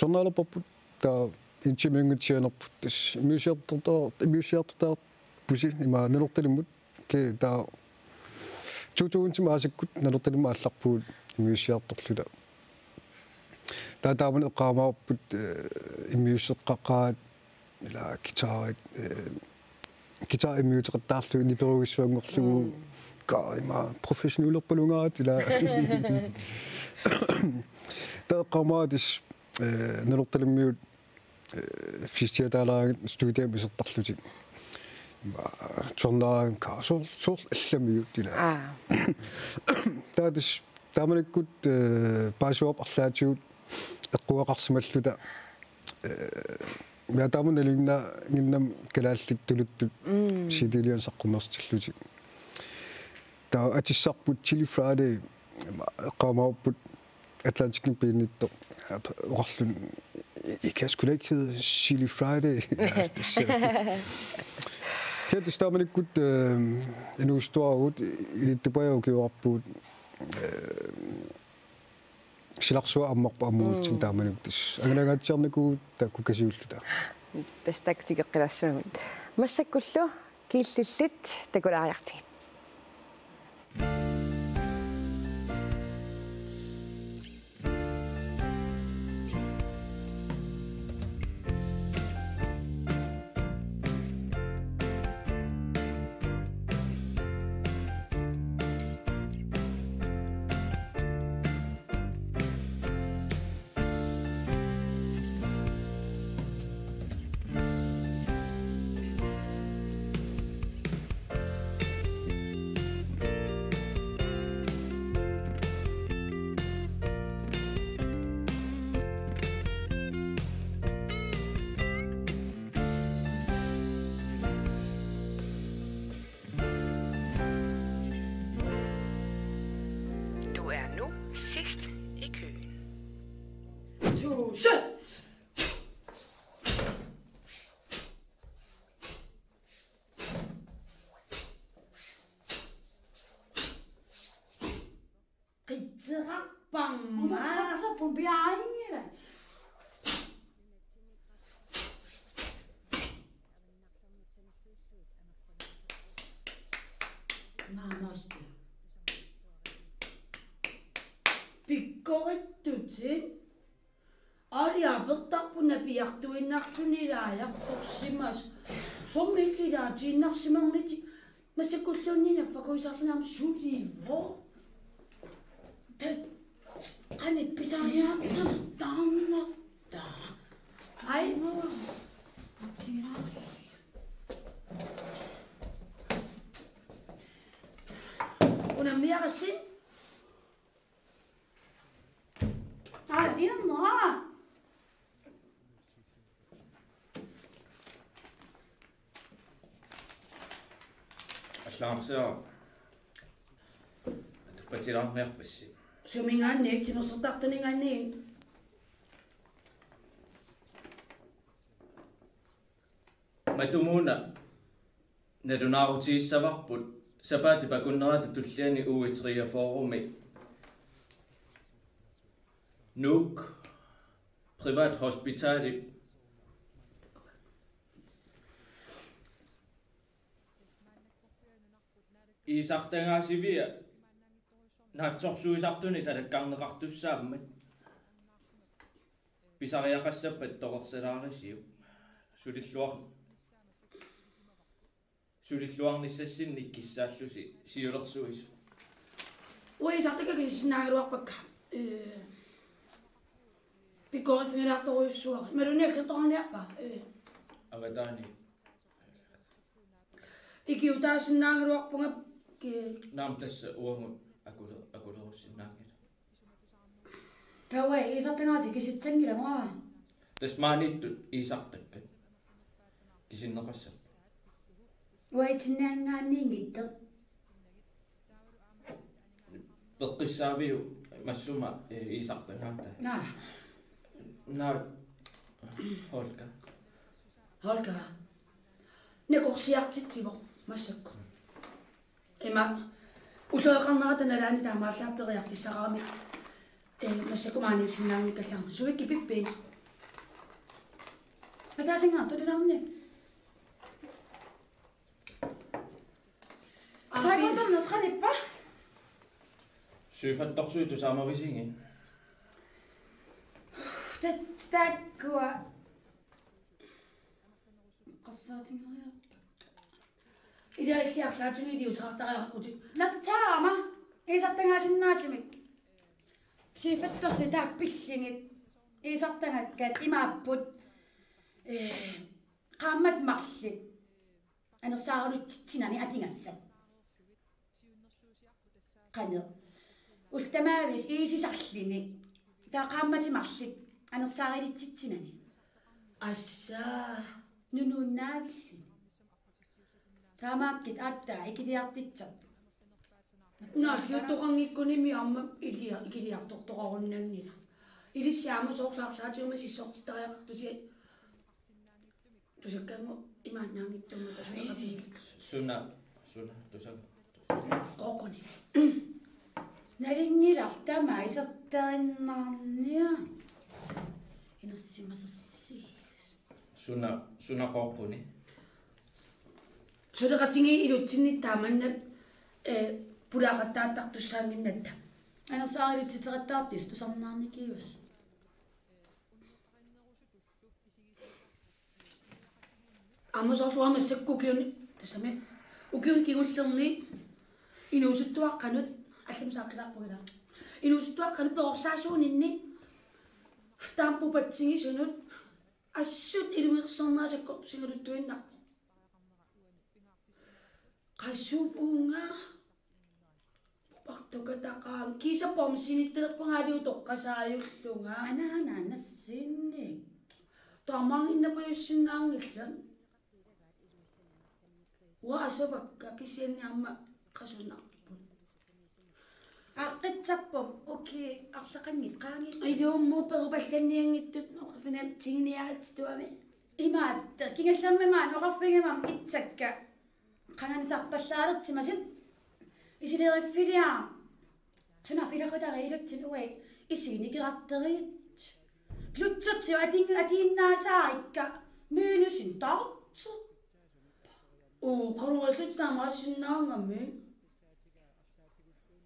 журналерпоппут та инчимингутсианерпут тас мюсиартортаа пуси има нелорталиммут ке та чутуунтимаасаккут нелорталимма алларпуут мюсиарторлута та тааман эққаамаарпут иммиуссеққаққаат ила гитар иммиутеқаттаарлу ниперугиссуангорлугу Kaima professionelle polungaat ila. Der qamaadis nalortalimmiut fysioterapeut studium isertarlutik. Tornaan kaasor allamiut ila. Taadis taamanikkut paasuap arlaatigut eqquaqarsimalluta Miatamun elinna nginnam kalaallit tuluttut sidilian saqqummertillutik. Ta atissarput Chili Friday qaamaupput Atlantikin piinitto uqarlun ikaskulla ikke hedde Chili Friday. Her det står man ikke godt en ustor ud i det tilbage og gjorde på Silaksua ammarpaammuut sin taamanuqtis anganagaatjarniku takkukasiulluta тастактикеққилассуумит массаккуллу кииллиллит такулаариартигит sidst i køen. Tusse! Ritserapang. Udah rasa pun biayanya. Namaste. Pikkorittutin ариапертарпуна пиартуиннартунилааяқторсимас соммиллилаатииннарсимагнити массаккуллууннина факуисарлунаарма суливо канит писариаатсер тааннарта аймо атира унамниарасин 이런 뭐? Aslaarsiaa. Tuffatilaarniarpassi. Suminganni tinersortartuninganni. Matumuuna nadunaarutiissavarput sapaatipakunnerata tulliani uuitriafoorumi Nuuk privat hospitali isartangaasivia naatsorsuisartuni talakkaarneqartussaammat pisariaqassappat toqersalaarisiu sulilluarnissassinni kissaallusi siulersuisu uisartakakissinaagiluarpakka Because we have to always work. Maar wanneer gaat het niet op? Agatani. Ik heb thuis een nanger ook van Naam tussen ogen. Aku terus nanger. Tahu is dat dan als ik zit zingen maar. Dus maar niet Isaac te. Kisin nog eens. Weet je niet dat? Bekisabi masuma Isaac te gaan. Nou. Nou, Holka. Holka. Negosiaatitivo, masakko. Ema, uloqarnerata nalaani taamaallaaperiarfissaraami. Masakko maanisinnaarnikkallarmu. Suikki pippi. Ataasinga todalaamne. Taekwondo nasqanippa. Syfattorsuitu saamarisingin. تستاكوا قصاتي معايا Ilaisiarlaatuni diusaqartariarqutik. Nastaama isartangaasinnaatimik. Sifattorsi taak pillingit. Isartangatkat imaapput qaammat marlit. Anersaarulutitsinani atingassat. Qanner. Ultamaavis iisisarlini. Taa qaammati marlit. Anersaarilitsitsinani. Assaa. Nunuunnaavilli. Taamaakkit aattaa ikiliartitsat. Naasliuttoqangikkuni amma ikiliartortoqarunnangila. Ilissiaamu soorlaarsaatiuma sissortitariaqartusi. Tusakkaangu imaannaangittumma tasuaqatigil. Suna tusak. Qoquni. Nalingilartama isertarinnaarnia. Inersimasersiilis. Suna qoqquni. Sudeqatingi ilutsinnittaamanna pulaaqattaattartussaanginnatta. Anersaarilitsiteqattaartis tusarnaarnikiivas. Ammasorluamassakkukiuni tassami ukiun kigullerni inuusuttuaqqanut аллумсааққилаарпугила инуустуаққану перорсаасууninni таампупатсигисунут ассут илуиерсэрнаасаккорту сингалуттуиннарпо qassuf uunga partokataqaan kiisapom sinittelerpangaaliu toqqasaajulluga anaana nassinnik toarmaanginnapajussinnaangillan wa asavakka kisianniarma qasunarpun aqitsarpum uki arlaqangit qaangit iduummu perupallanniangittut oqafinam tiginiaatituami imaat kingallammamaan oqarpingamam itsakka qanganisarpallaalertimasit isileriffilia tunafilaqutariilutsin uai isinikirarteriit plutsertiu atiinnaasaarikka myynusin tartsu qaluallut taamaasinnaangammi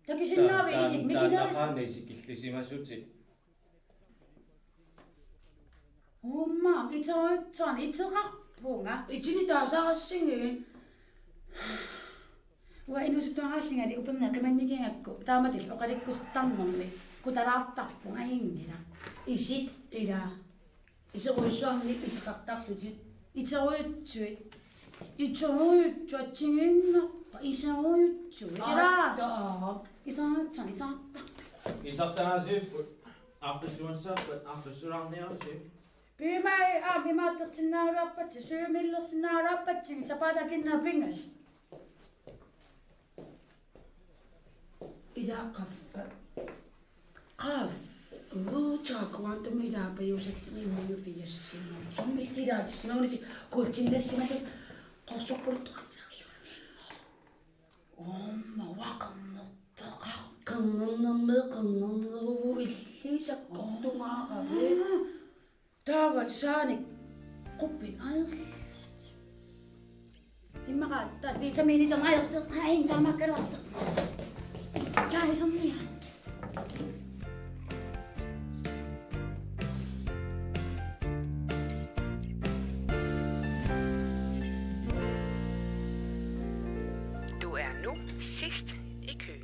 takisinnaava isik mikinaavi isikillisimasutsi ummaam iteruutsuan iteqarpunga itini taasaarassingin wa inusuttuaraallingali uperneqimannikiangakku taamatil oqalikkustarnermi qutalaartarpun aingila isit ila iseruissuarnik isiqartarlutit iteruutsuit iteruyutsuatsingiinnerpa iseruyutsuit ila isaarta isartanaasif aqissuanssaappat Pimai imaattertinnauluarpatsi suyumillersinnauluarpatsi sapatakinnerpingas ila qaffa qaf uutaakuantum ila payusallimimmunu fiyassima sommillilaatissimagulisi kuutsinnassimatut qorsorpuluttoqangilarluanni omma waqarnerteqa qernernermeeqernerneruvu illisakkortumaaqavi taaval saanik quppin aerlit immaqaattat vitamiinit aertet hain taamakkaluarta kaahisernia Du er nu sidst i køen.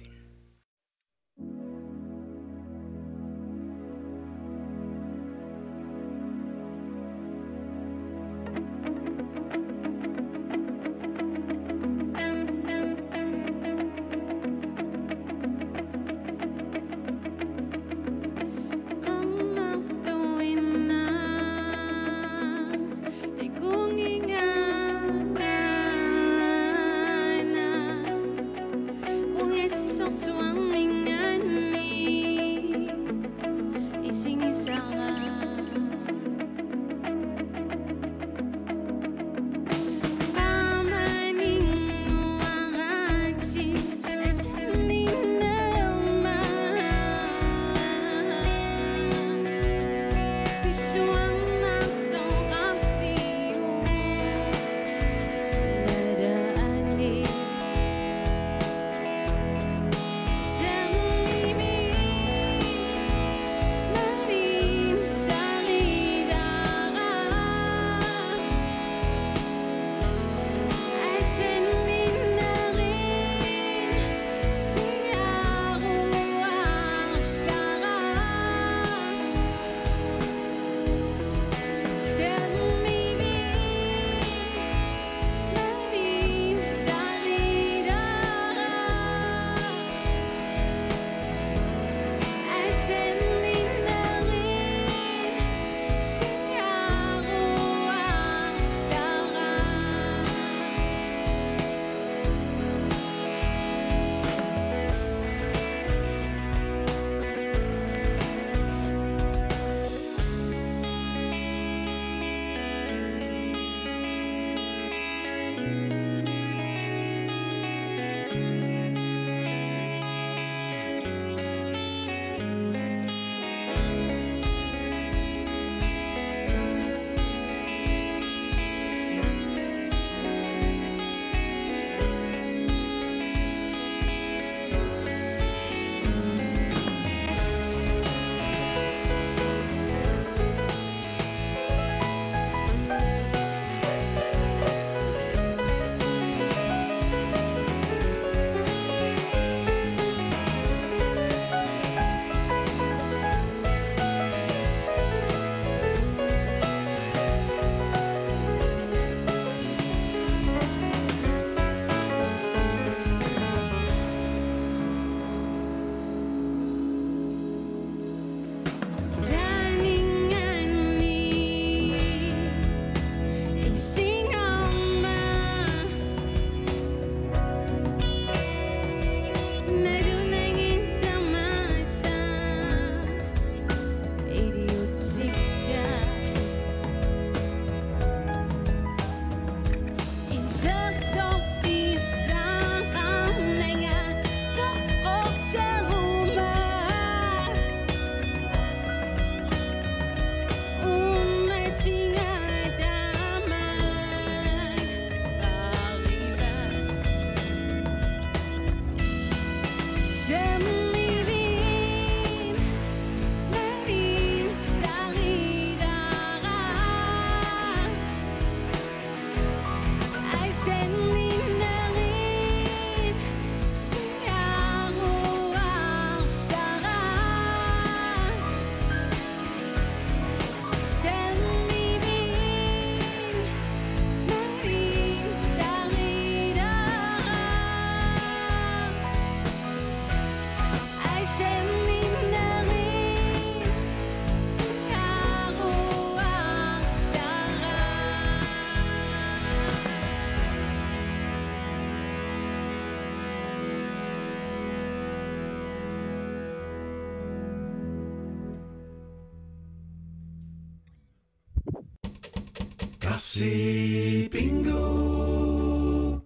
Kasi Bingo.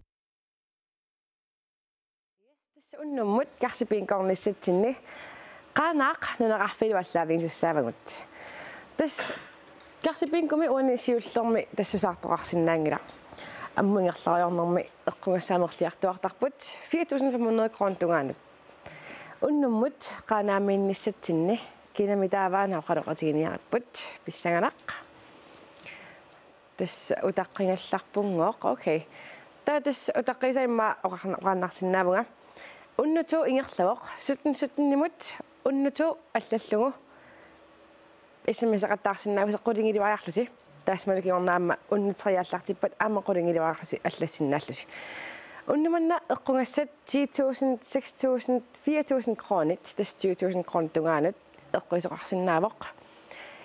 Unnumut karsipinkornissatinni qaanaaq nunaqarfiluallaaviingsussaavangut tas karsipinkumi uani siullermi tassusaartoqarsinnaangila аммунгерлариорнэрми эққугассаамерлиартуартарпут 4500 крон тунгаанут уннуммут qanaamiinnissatinni кинамитааваана оқалоқатигиниарпут писсаганақ тас утаққингалларпунгооқ окей тас утаққисаимма оқарнарсинаавуга уннуту ингерлавоқ 17-17-нимут уннуту аллаллугу исмисеқаттаарсинаавис эққулингиливариарлуси таасмалукиорнаама уннутриааллартиппат аамақулингиливариарлуси аллассиннааллуси уннуманна эққунгассат 10.000 6.000 4.000 кронит тас 20.000 крон тунгаанут эққуисоқарсинаавоқ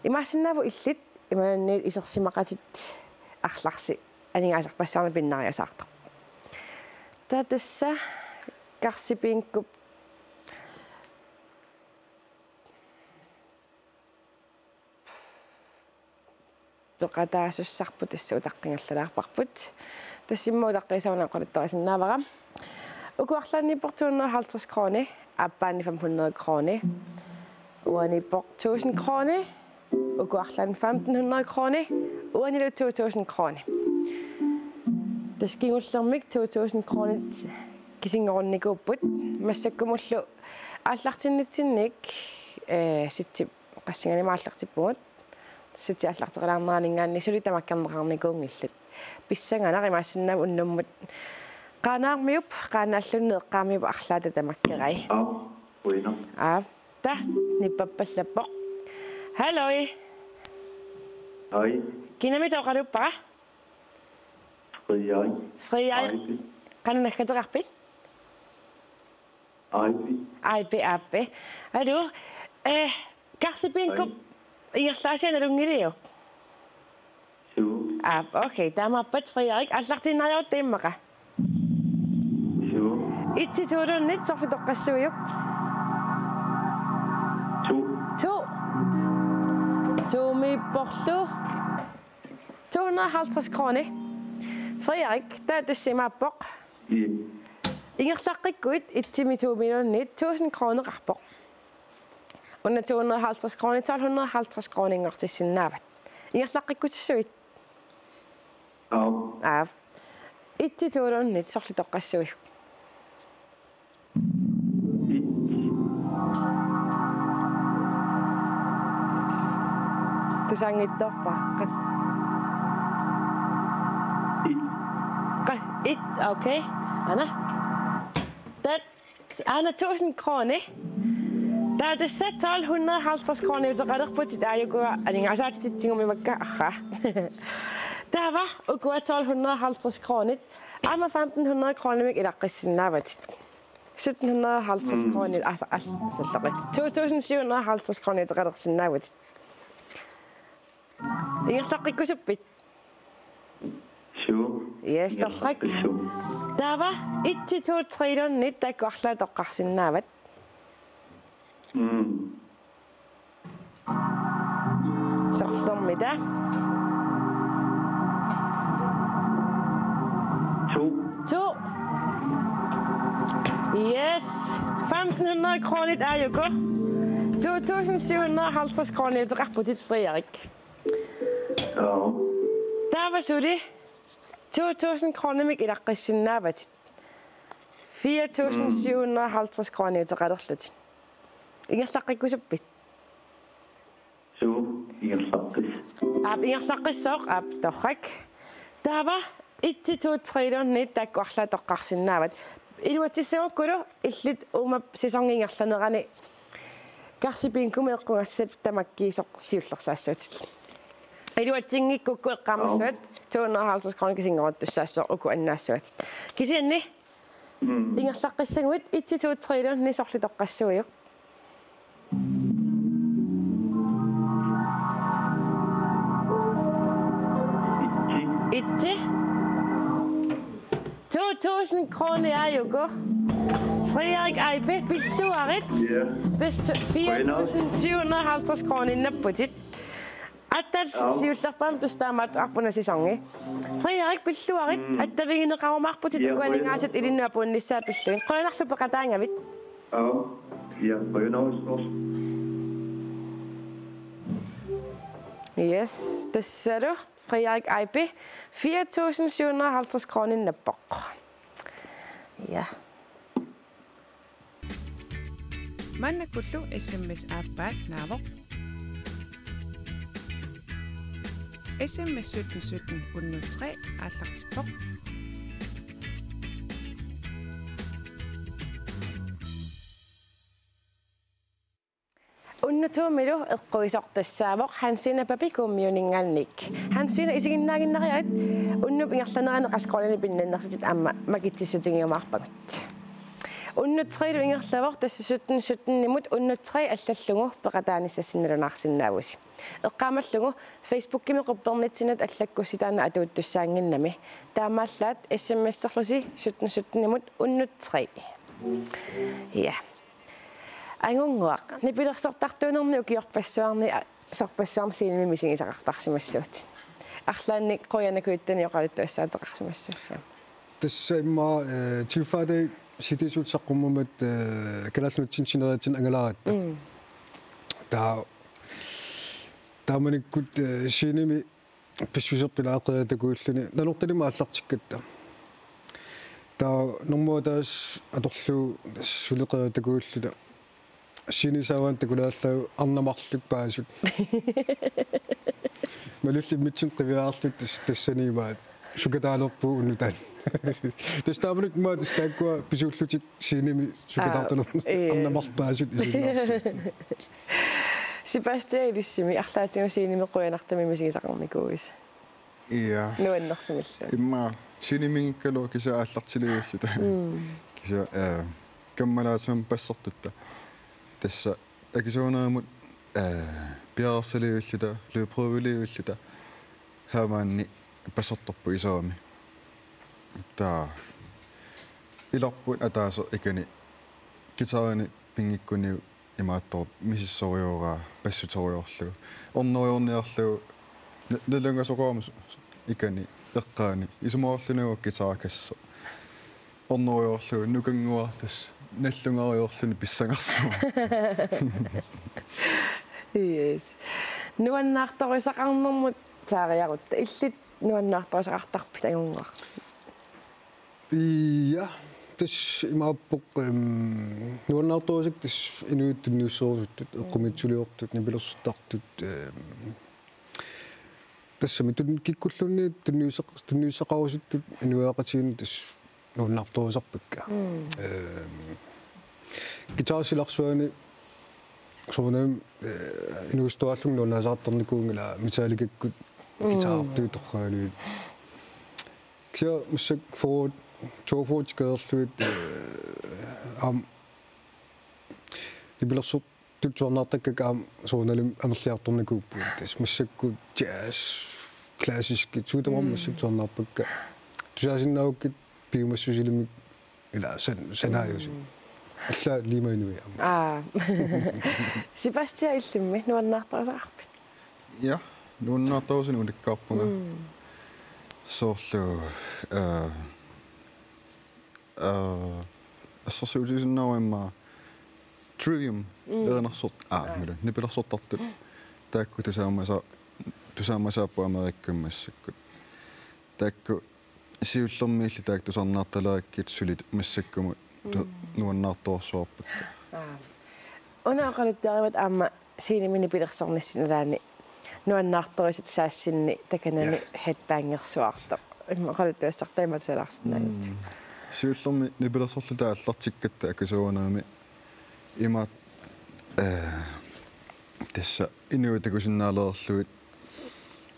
имаассинааву иллит имаанниит исерсимақатит арларси алингаасарпассаарна пиннариасаартар татасса карсипинкуп тоқатаасуссарпут тасса утаққингаллалаарпарпут тассимма утаққисаунаа қолиттарисиннаавара укуарлаанниппор 250 крони аппаани 500 крони уаниппор 1000 крони укуарлаан 1500 крони уанилу 2000 крони таскингуллермик 2000 кронит кисингорунникууппут массаккумуллу ааллартиннитсинник ситти qassiganimaallaqtippugut сити ааллартеқалаарнераанингаанни сулитамаккарнеқарникуунгиллут писсанганар имаассиннав уннуммут qanaarmiup qanaallunne eqqaamiup arlaata tamakkerai Bueno. Ta nippappallappo Halloi Hej. Kinamitoqaluppara Friaj. Friaj qanunakkateqarpi Aipi appi Adu karsipinkup ingerlaasianalungiliu okay tamappat Friaj allartinnaajort tiimmaqa Ittituulunit sorlitoqqassuiuk Tuumipporlu 250 krone Frederik taatussimaappoq Ingerlaqqikkuit ittimituuminunnit 1000 kroner qarpoq Unna 250 krone 1250 krone ingertissinaavat Ingerlaqqikkutissuit Ittituulunnit sorlitoqqassuiuk Tusangittorpaqqat It okay Anna that Anna 1000 krone Der det sat 1250 kroner utaqalerput taayukua alingasaatittingumimакка арра Tava ukua 1250 kronit ama 1500 kronimik ilaqqissinaavat 1750 kronit sallaqi 2750 kronit utaqalersinnaavut Ingerlaqqikkusuppit Yes torrak Tava 1-2-3 takkuarlaa toqqarsinnaavat Sorsormida 2 Yes 1500 kronit ajuko 2750 kronit utaqarputit Frederik Tava suli 2000 kronimik ilaqqissinaavat 4750 kronit utaqalerlutit Ingerlaqqikkusuppit Ingerlaqqis Ingerlaqqissooq torrak Tava 1-2-3 takkuarlaa toqqarsinnaavat Iluatissuukkulu illit uuma sisongingerlanerani karsipinkum eqqungassat tamakkiisoq siullersaassut Iluatingikkukku eqqaammassuat 250 kroner kisingoruttussaassoo uku annaassuat Kisianni Ingerlaqqissanguit 1-2-3 sorlitoqqassuiuq Itti 2000 kroner ajuko Frederik Aipe pilluarit 4750 kroner innapputit Attas siullarpaam tastaamat arpuna sisongi. Frederik pilluarit attaviginaqqarumarputit ukuaningaasat ilinnuapuunnissaa pilluin. Qoyanarlupa qataangavit. Ja, qoyanarusnors. Yes, tassalu Frederik Eibe 4.750 kroner nappoq. Ja. Mannakullu SMS aappaat naavoq. SMS 1717 103 aallartippoq. Unnutuumilu eqquisortassaavoq Hansina papikummiuningaannik. Hansina isiginnaaginnariat unnup ingerlanerane qasqorlani pinnannersitit amma makitsissutigiumaarpagut. Unnuttriilu ingerlavoq tassa 1717nimut unnutri allallungu peqataanissassinnalunaarsinnaavus. Eqqaamallugu Facebookimi quppernitinat allakkussitaana atuuttussaanginnami. Taamaallaat SMS-serlusi 1717nimut unnutri. Ja. Angunguaq nipilersortartuunerni ukiorpassuarni sorpassuarsiinimi misingisaqartarsimassuut. Арлаанни qoyanakuittani oqalittuassaatеқарсимассуусса. Tassa imma tilfaade sitisuutsaqqummumat kalalnutsinsineriatsin angalaratta. Taamanikkut siinimi pissuserpilaaqeatakuulluni nanortalima аллартиккатта. Taa normutaas atorlu suleqeatakuulluna Sinisaavan takulaalluu arnamarluppaasut. Malullimmitsin qiviaarlut tassaniimaat sukataalerpuu unnutaan. Tastaamunik maa tastaakkua pisuullutik siinimi sukataartuner arnamarpaasut isuunnaarsu. Sebastian ilissimi arlaatigu siinimi quyanartami misigisaqarnikuuis. Iya. Nuannersimilla. Imma sinimingikkalu kisa aallartiliulluta. Kisa kammalaasum passertutta. Tässä akisuunaamut piaarsaliulluta luupruviliulluta haamaanni passertorpu isaami. Taa ilarpuun ataasa ikani kitaarani pingikkuni imaattor misissoriuraa passutoriorlu ornoriorniarlu nalungasoqaamus ikani eqqaani isumoorlunugu kitaarakassa ornoriorlu nukanguartas nallungariorluni pissangarsuma. Yes. Nuannaartorisaqarnermut saariarutta illit nuannaartorisaqartarpit agunguar. Ja, tas imaappoq nuannaartorisik tas inuuttunniussoorsuttut eqqumitsuliortut nipilersortartut tassami kikkullunni tunniussaqarusuttut inuaqatiini tas nuannaartorisarpakka. Gitaarsilarsuani soonam inuustuallung nuannaasaqartarnikuungila mitaalikakkut gitaartuutorraaluit. Kisa mussak forward toforward skederluit tipilersortut soornaartakkakaam soonalum amerliartornikuuppuut tas mussakku jazz klassiski tuutamar mussak soornaarpakka tusaasinnaaukkit piumassusilimik ila sanaayusu alla liimainuia. Sebastian illimmi nuannaartorisaqarpit. Ja, nuannaartorusin unikkaarpunga. Soorlu assasuutisinnaruimma Trivium leernersort mulu nipilersortartut taakku tusaamasaappu Amerikkammassakkut taakku siullermiilli taak tusarnaartalerikkit sulit massakkumut nuannaartorsuarpakka. Unaaqaluttiarimat aamma siinimi nipilersornissinalaani nuannaartorisit saassinni takanani hettaangersuartoq. Imaqaluttuassartaimat salaarsinnagut. Siullermi nipilersorluta allartikkatta akasuunaami imaat tässä inuitakusinnaaleerluit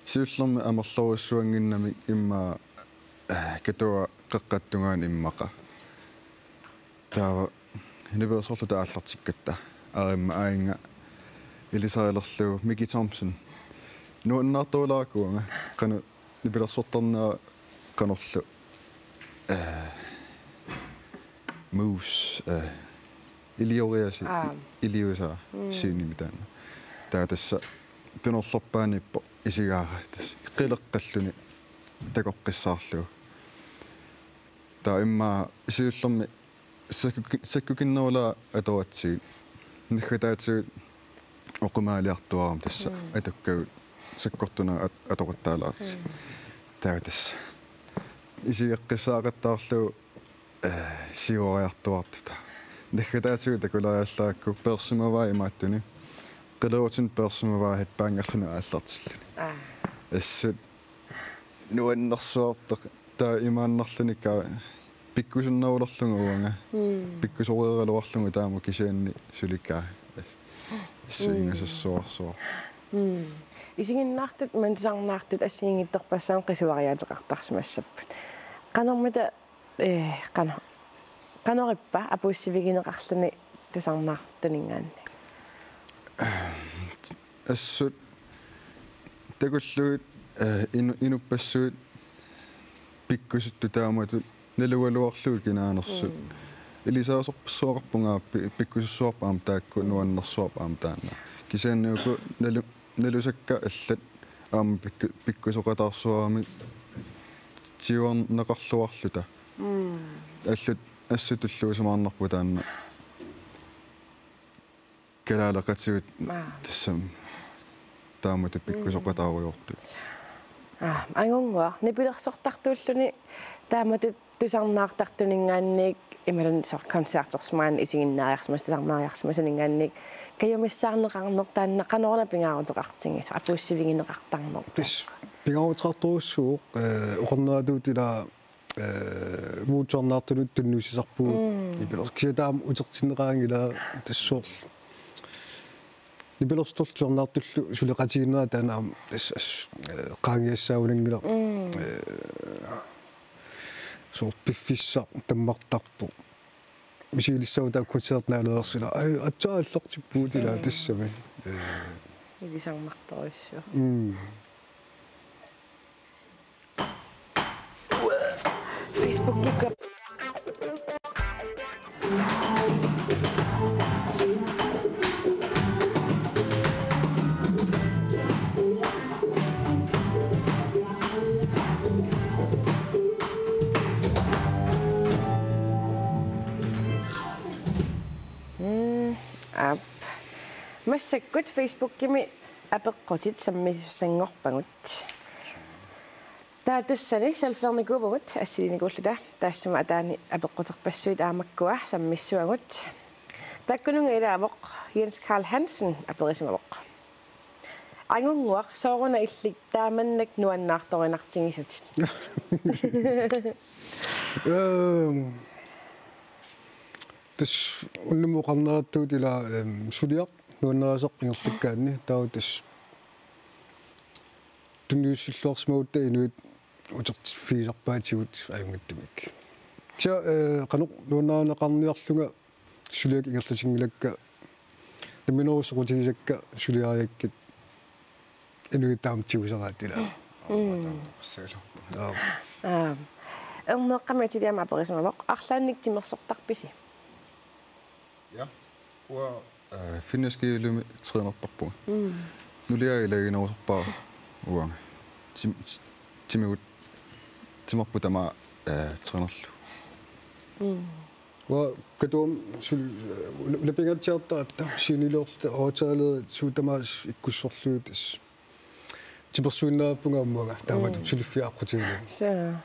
siullermi amerlorussuanginnami imma katua qaqqattungaan immaqa. Taa nipilersorluta allartikkatta arimma ainga ilisailerlu Mickey Thompson nuannaartuulaakuunga qanu nipilersortarnaa qanorlu moves ilioriasi iliusaa siinimi taanna taa tässä tunorlorpaanippo isigaara tas qileqqalluni takoqqissaarlugu taa imma isiullermi sakkukinnerula atoratsiit niggataatsigut oqumaaliartuarum tassa atukkagut sakkortuna atoqattaalaarti taatas isigeqqissaaqattaarlugu siuariartuartuta niggataatsigut takulariallaakku persumavaa imaattuni qilerutin persumavaa hippaangerluna aallartilluni assut nuannersuarteq taa imaannerlunikka pikkusunnaulorlungu uanga pikkusoreeraluarlungu taamu kisianni sulikkaa сингасассуарсуа исигиннаартут мантусарнаартут ассигингитторпассаан qisuariateqartarsimassapпут qanarmata qanориппа апууссивигинеқарлуни тусарнаартанингаанни ассут такуллуит инуппассуит пиккусутту тааматут налуалуарлуут кинаанерсут илисаасорпссуақарпунгаа пиккусуссуарпаам таакку нуаннерсуарпаам таана кисаанниуку налусакка аллат аама пиккусоқатаарсуарами тиуарнеқарлуарлута аллут ассутуллуусамаарнарпу таанна калаалеқатсуит тассам таамату пиккусоқатааруйорту ангунгуа нипилерсортартууллуни тааматут тусарнаартартунингаанник ималун сор концертерсмаан исигиннаариарсмас тусарнаариарсмасанингаанник кайомиссаарнеқарнер таанна қанорна пингаарутеқартингис апууссивигинеқартарнер тис пингаарутеқартуруссууқ оқорнератуутила муутсорнаартунут туннуссисарпуут ипилер кисатаам утертиннеқаангила тассуур нипилерстортуарнаартуллу сулеқатигиннера таанаам тас qaangiassaaulangila сор пиффисса таммартарпу мисигилиссаутаа концертнаалеерсила атсааллертиппуутила тассами илисармарториссу Facebook кикка массаккут Facebook-кими апеққутит саммисуссангорпагут таатассани салферникуувгут ассилиникууллута таассума атаани апеққутерпассуит аамаккуа саммиссуагут таккунунга илаавоқ Jens Carl Hansen аперисимавоқ ангунгуақ сооруна иллик тааманнак нуаннаарторинартингисут тас уннумоқарнератtuutила сулиақ нуаннерасеқ ингерлаккаанни таутас тунниуссиллуарсмаутта инуит утертиффиисарпаатигут аюнгаттамик кса канеқ нуаннаанеқарниарлунга сулиак ингерласингилакка наминерусоқутигисакка сулиариаккит инуит таамтигусераатила эрнеққаматилиама аперисимавоқ арлаанник тимерсортарписи ja уа финнескиилуми тренертарпуга нулиаилагинерусарпаа уанга тимигут тимарпу тама тренерлу ва катуум сул улапингатсиартаатта синилоорта оотаале суутамаас иккуссорлуут типерсуиннааппунга аммага таамат сулиффиааққутигулу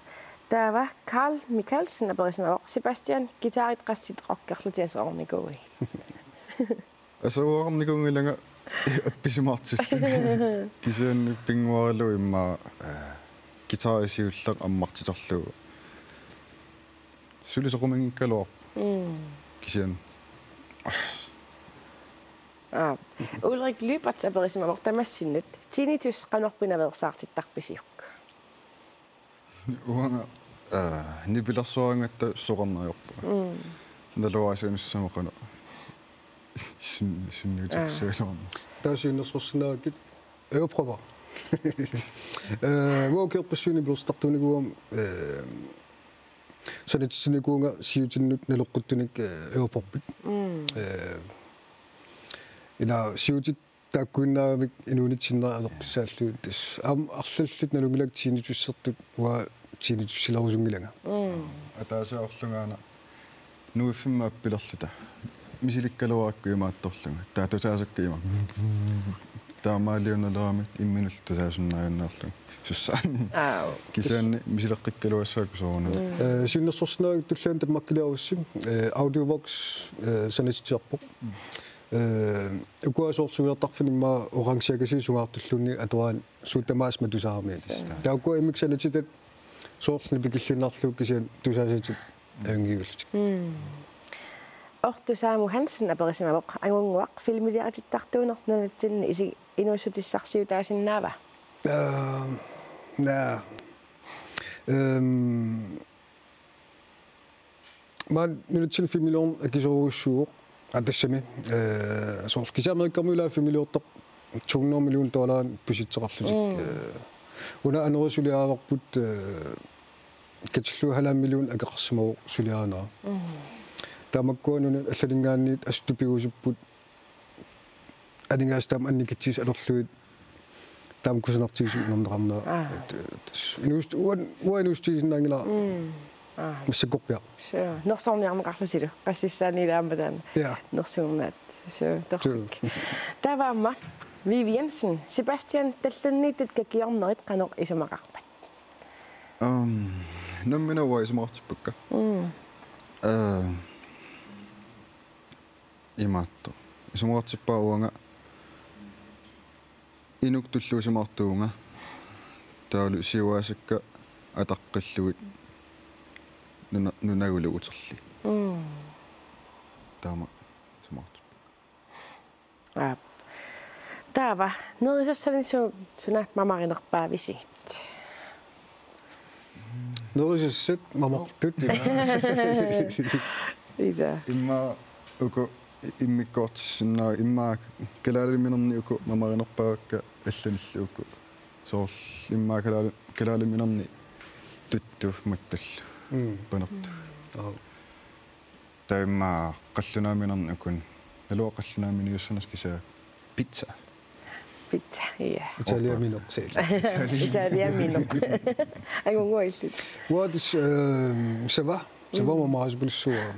таава Carl Mikkelsen аперисимавоқ Sebastian гитарит qassит оқкерлутиасоорникуи altså uarnikuungilanga апписимаартиллу кисаанни пингуарилу имма гитарисиуллеқ аммартиторлугу сулисоқумингкалуар кисаан Ulrik Lybert аперисимавоқ тамассиннут tinnitus qanorpinaversaartittarpisiuq уанга нипилерсуарангатта соқарнариорпа налуасиунссамоқана синнутиксуалуарна таасиуннерсорсинаакит эопрова воокерпассуни билстартунигуам санатсиникуунга сиутиннут налеққуттуник эопорпит ина сиутит taakkuinnaavik inuunitsinneraa alertusaalluut tas arlallit nalungilak tiinitussartut uа tiinitussilarusungilanga атаасаорлунгаана нуиффимма аппилерлута мисиликкалуаакку имаатторлунга таатусаасакку има таамаалиунналерамит имминул тусаасуннааюннаарлу суссаан кисаанни мисилеққиккалуассааку соорна синнерсорснааг туллаан таммаккилиаруссим аудиовокс санатитсиарпоқ укуасоорсуиартарфинимма орангсиагаси сугаартуллуни атораан суутамаас матусаармиатис таакку имиксанатитат соорлни пикиллинарлуу кисаан тусаасатит ангигуллутик Ортусааму Хансен аперисимавоқ ангунгуақ филмилиартиттартуунернунатсинни иси инуссутиссарсиу таасиннаава на ман нунатсин филмилиорн акисоруссуу атассами сорл кисаамериккармуилаа филмилиортоқ $200 million пуситсеқарлутик уна анерусулиааварпут катиллу $1 million акеқарсимаву сулиаанаа тамаккуануна аллалингаанниит аступигусуппут алингаастаам анникитсис алерлуит тамкусинартигису норнеқарнаа инуст уанустисиннаангила массаккорпиа норсорниармеқарлусилу qassissaanilaamatan норсуурнаат торник таваама Vivi Jensen Sebastian таллунниитут какиорнерит qanoq исумақарпат намминава исумартиппакка имаатто исумартиппаауанга инук туллуусимартуунга таалу сиуаасакка атаққиллуит нунагулу утерли таама исумартиппакка таава нерисассалису суна мамаринерпаависигит нерисассат мамартут ида имма уко иммиккоортиссиннаа иммаа калаалиминерни уку мамаринерпаавакка алланиллууку соорл иммаа калаалиминерни тутту матталлу панерту таимма қаллунааминерни укун налуа қаллунааминиуссанас киса пицца ja Italiamino Italiamino ангунгуиллут what is ça va мамаасбулсуа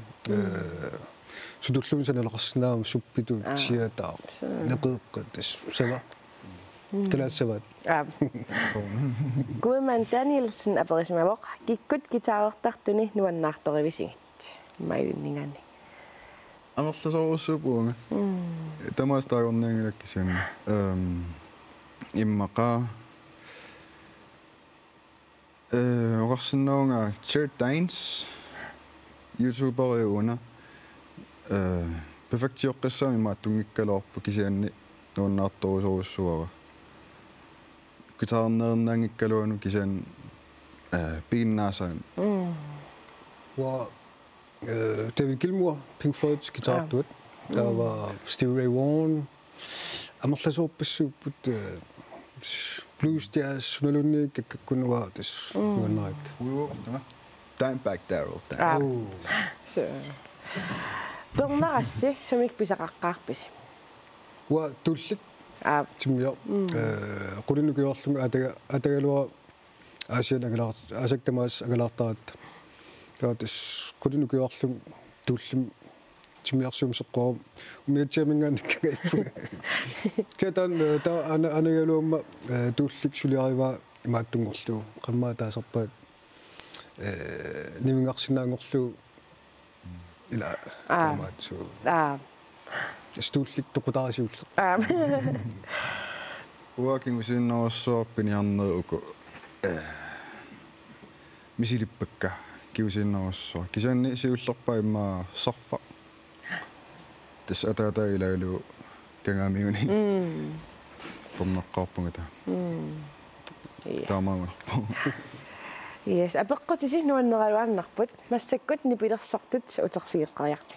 судуллуусаналеқарсинаама суппиту сиатаа неқеққатас сава классават Гуйман Даниэлсен аперисимавоқ киккут гитаавертартуни нуаннаарторивисигит майнингаани анерласоруссуупуунга тамаастаагорниангилаккисиан иммақа орсиннаунга Chert Dines YouTuber-иуна перфектиоққиссаами мааттунгиккалоорпу кисианни нуаннаарторусоруссуара гитаарнернаангиккалуану кисиан пииннаасаан ва David Gilmour, Pink Floyd's guitarduet. Der var Stevie Ray Vaughan. Ammerlasoppissupput blues jazz nalunni kakkunnuwa tas nuannaik. Dimebag Darrell. Så. Bernerassi samik pisaqaqqaarpisi. Wa tullit. Timmior. Qulinnukiorlunga atagalua Asian agalaart asaktamas agalaartaat. Taas qulinnukiorlung tullum тимиарсуумсеққорум умиатсиамингаанниккагайппу катан та анагалуумма тууллик сулиарива имааттунгорлуу қаммаа таасерпаат нимингарсинаангорлуу ила тамаатсуу стууллик тоқутаарасиулле уакин усиннерсоорпиниарнеруку мисилиппакка киусиннерсоо кисаанни сиуллерпаа иммаа сарфа тас атаатаилаалу кангаамиуни помнаққарпугата таамаамарпу Yes, апеққутисис нуаннералуарнарпут массаккут нипилерсортут утерфигеққариарти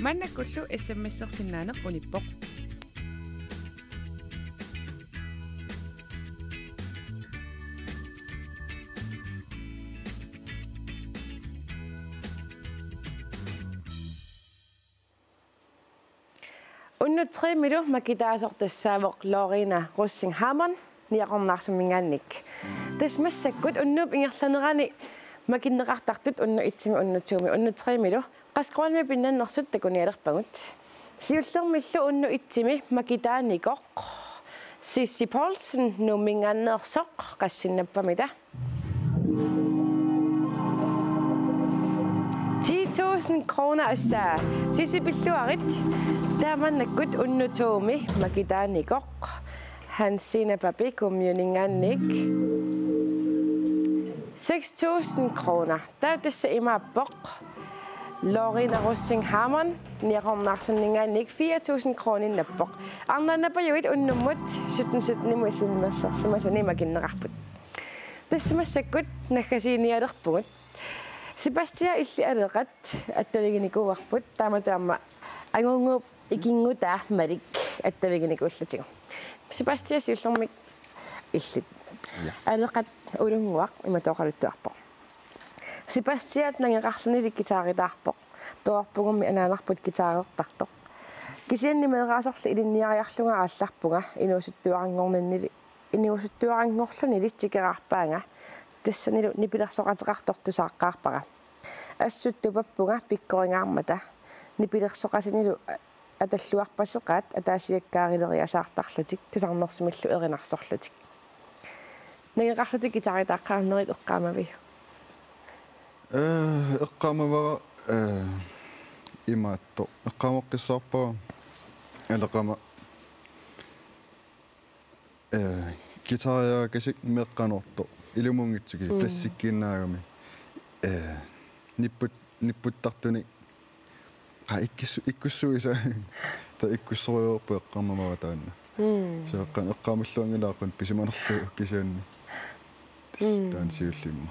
Manna kullu SMS-ersinnaaneq unippoq. Unnu 3 minutter makitaasortassaamoq Lorina Russing-Hamon niaqornaarsumingaannik. Tasmassakkut unnuup ingerlanerani makinneqartartut unnu itsimi unnutuumi unnu 3 minutter qasqoalmi pinnannersut takunialerpagut. Siullermillu unnu itsimi makitaanikoq Sissi Poulsen numingaanneersoq qassinnapamita. 10.000 kroner assaa. Sissi pilluarit taamannakkut unnutuumi makitaanikoq Hansina Papi kommuningaannik 6.000 kroner. Tautassa imaappoq Lorina Russing-Hamon niaqornaarsunningaannik 4.000 kroninappoq. Arnannapajuit unnummut 17 isilmersersumasuni makinneqarput. Tassamassakut naggasiinialerpugut. Sebastian illi aleqat attaviginikuuarput taamataamma angunguup ikingutaa malik attaviginikuullatigu. Sebastian siullermik illit. Aleqat ulunguaq imatoqaluttuarpoq. Sebastian nangeqarluni likkitaaritaarpoq. Toorpugummi anaanarput kitaareertartoq. Kisianni meeraasorli ilinniariarlunga aallarpunga inuusuttuarangornannili inuusuttuarangorluni littikeraarpaanga тассанилу нипилерсоқатеқарторtusaaqqaarpaqa ассуттупаппунга пиккорингаармата нипилерсоқатинилу аталлуарпасеқаат атаасиаккаарилериасаартарлутик тусарнерсимиллу эринарсорлутик нагеқарлутик гитаритааққарнерит эққаамави эққаамавара имаатто эққаамоққиссаарпаа алеқама гитариакасик меққанорто илумунгитсуги плассиккииннаагами ниппуттартуни qa ikkussuisa ta ikkussoruyorpu eqqarnamava taanna seeqqan eqqaamulluangilaaqan pisimanerlu kisianni taan siullimma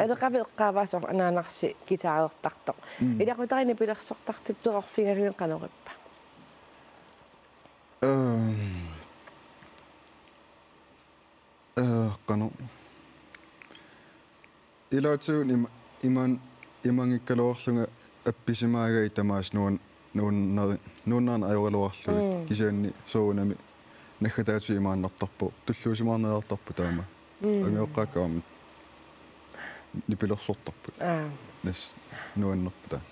алеqavi eqqaavaasor anaanarsi kitaareertartoq ilaqutarini pilersortartut perorfingaluin qanorippa qano ilaatsuun imangikkaluorlunga appisimaagai tamaas nuunnarna ajorluarlu kisianni sounami naggataatsu imaannartarpu tulluusimaarnerartarpu taama angeoqqaakaam nipilersortarpu nas nuannerpu taa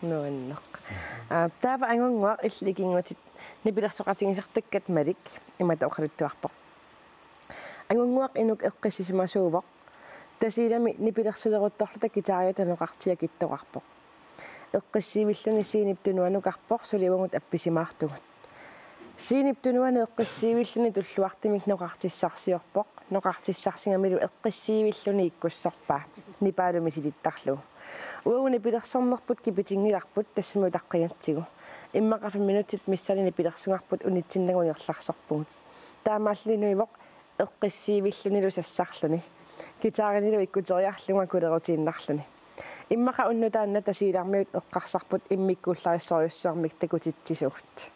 nuanneq taava angunguaq illikingutit nipilersoqatigisartakkat malik imataoqaluttuarpoq angunguaq inuk eqqissimasuuvoq тасилами нипилерсулерутторлута китариатанеқартия киттоқарпоқ эққиссивиллуни сииниптунуанукарпоқ суливугут апписимаартугут сииниптунуани эққиссивиллуни туллуартимик ноқартиссарсиорпоқ ноқартиссарсингамилу эққиссивиллуни иккуссорпаа нипаалуми силиттарлу уауни пилерсорнерпут кипитингиларпут тассаму таққингатсигу иммақафа минутит миссалини пилерсунгарпут унитсиннагуниерларсорпугут таамааллинуивоқ эққиссивиллунилу сассарлуни китааринилу иккутериарлунга кулерутииннарлуни иммаqa уннутаанна тасилаармиут эққарсарпут иммиккууллариссориуссуармик такутитсисугут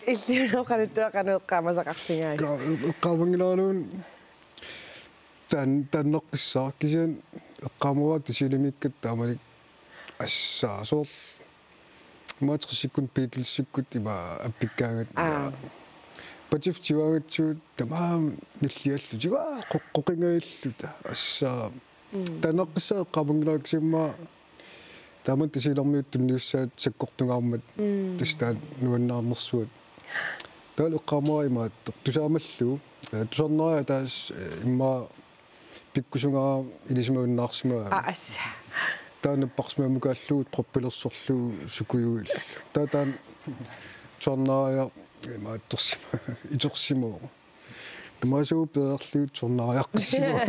иллиунооқалуттуақанеэққаамасақарлингаа эққаавангилаалуун таннеққиссаа кисиан эққаамуа тасилимиккат таамалик ассаасоор матрисиккун питлиссиккут има аппиккаагат патифтиваагатсуут тамаа ниллиаллу тигаа қоққоқингаиллута ассаа Tanaqissa qavanglaaksimma taman tisilarmiuttunniussaat sakkortungaarmat tistaan nuannaarnersuat. Taal eqqaamarimaat tusaamallu tusarnaria taas imma pikkusungaa ilismaunnaarsimaa. Assa. Taanapparsmaamukaalluut qoppilersorlu sukujuil. Taataan tusarnaria maattorsima itorsimoo. Tamaasuu peerluut tusarnariaqqissima.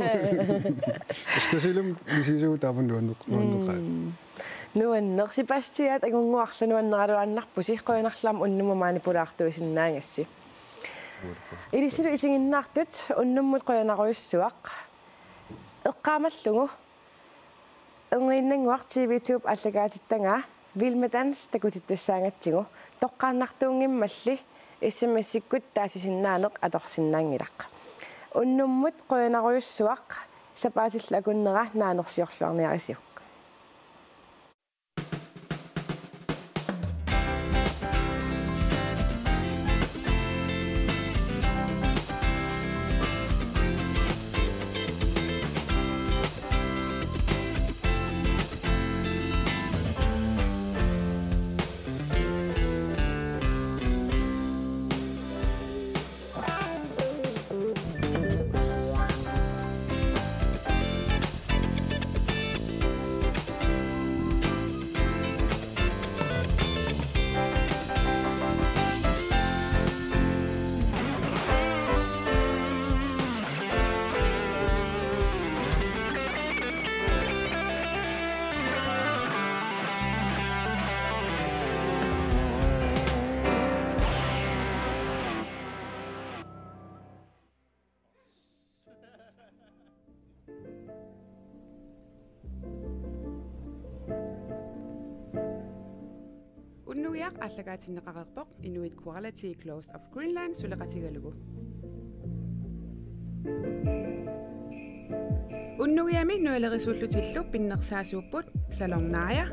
Stasilum lisiisuu taavan nuanneqaat. Nuannersipastiat agunguarlu nuanneraluannarpusi qoinarlam unnumma maanipulaartuusinnaangassi. Ilisilu isinginnaartut unnummut qoyanaruissuaq. Eqqaamallugu engiinnanguaq TV-tube allagaatittangaa Vilmedans takutittussaangatsigu toqqaannartuungimmalli SMS-ikkut taasisinnaanoq atorsinnaangilaq. Unnummut qoyanaruissuaq sapaatillakunnera naanersiorluarniarisiu. Unnuiaq allagaatinneqareerpoq Inuit Quality Close of Greenland suleqatigalugu. Unnuiami nualerisuullutillu pinnersaasuupput salornaaja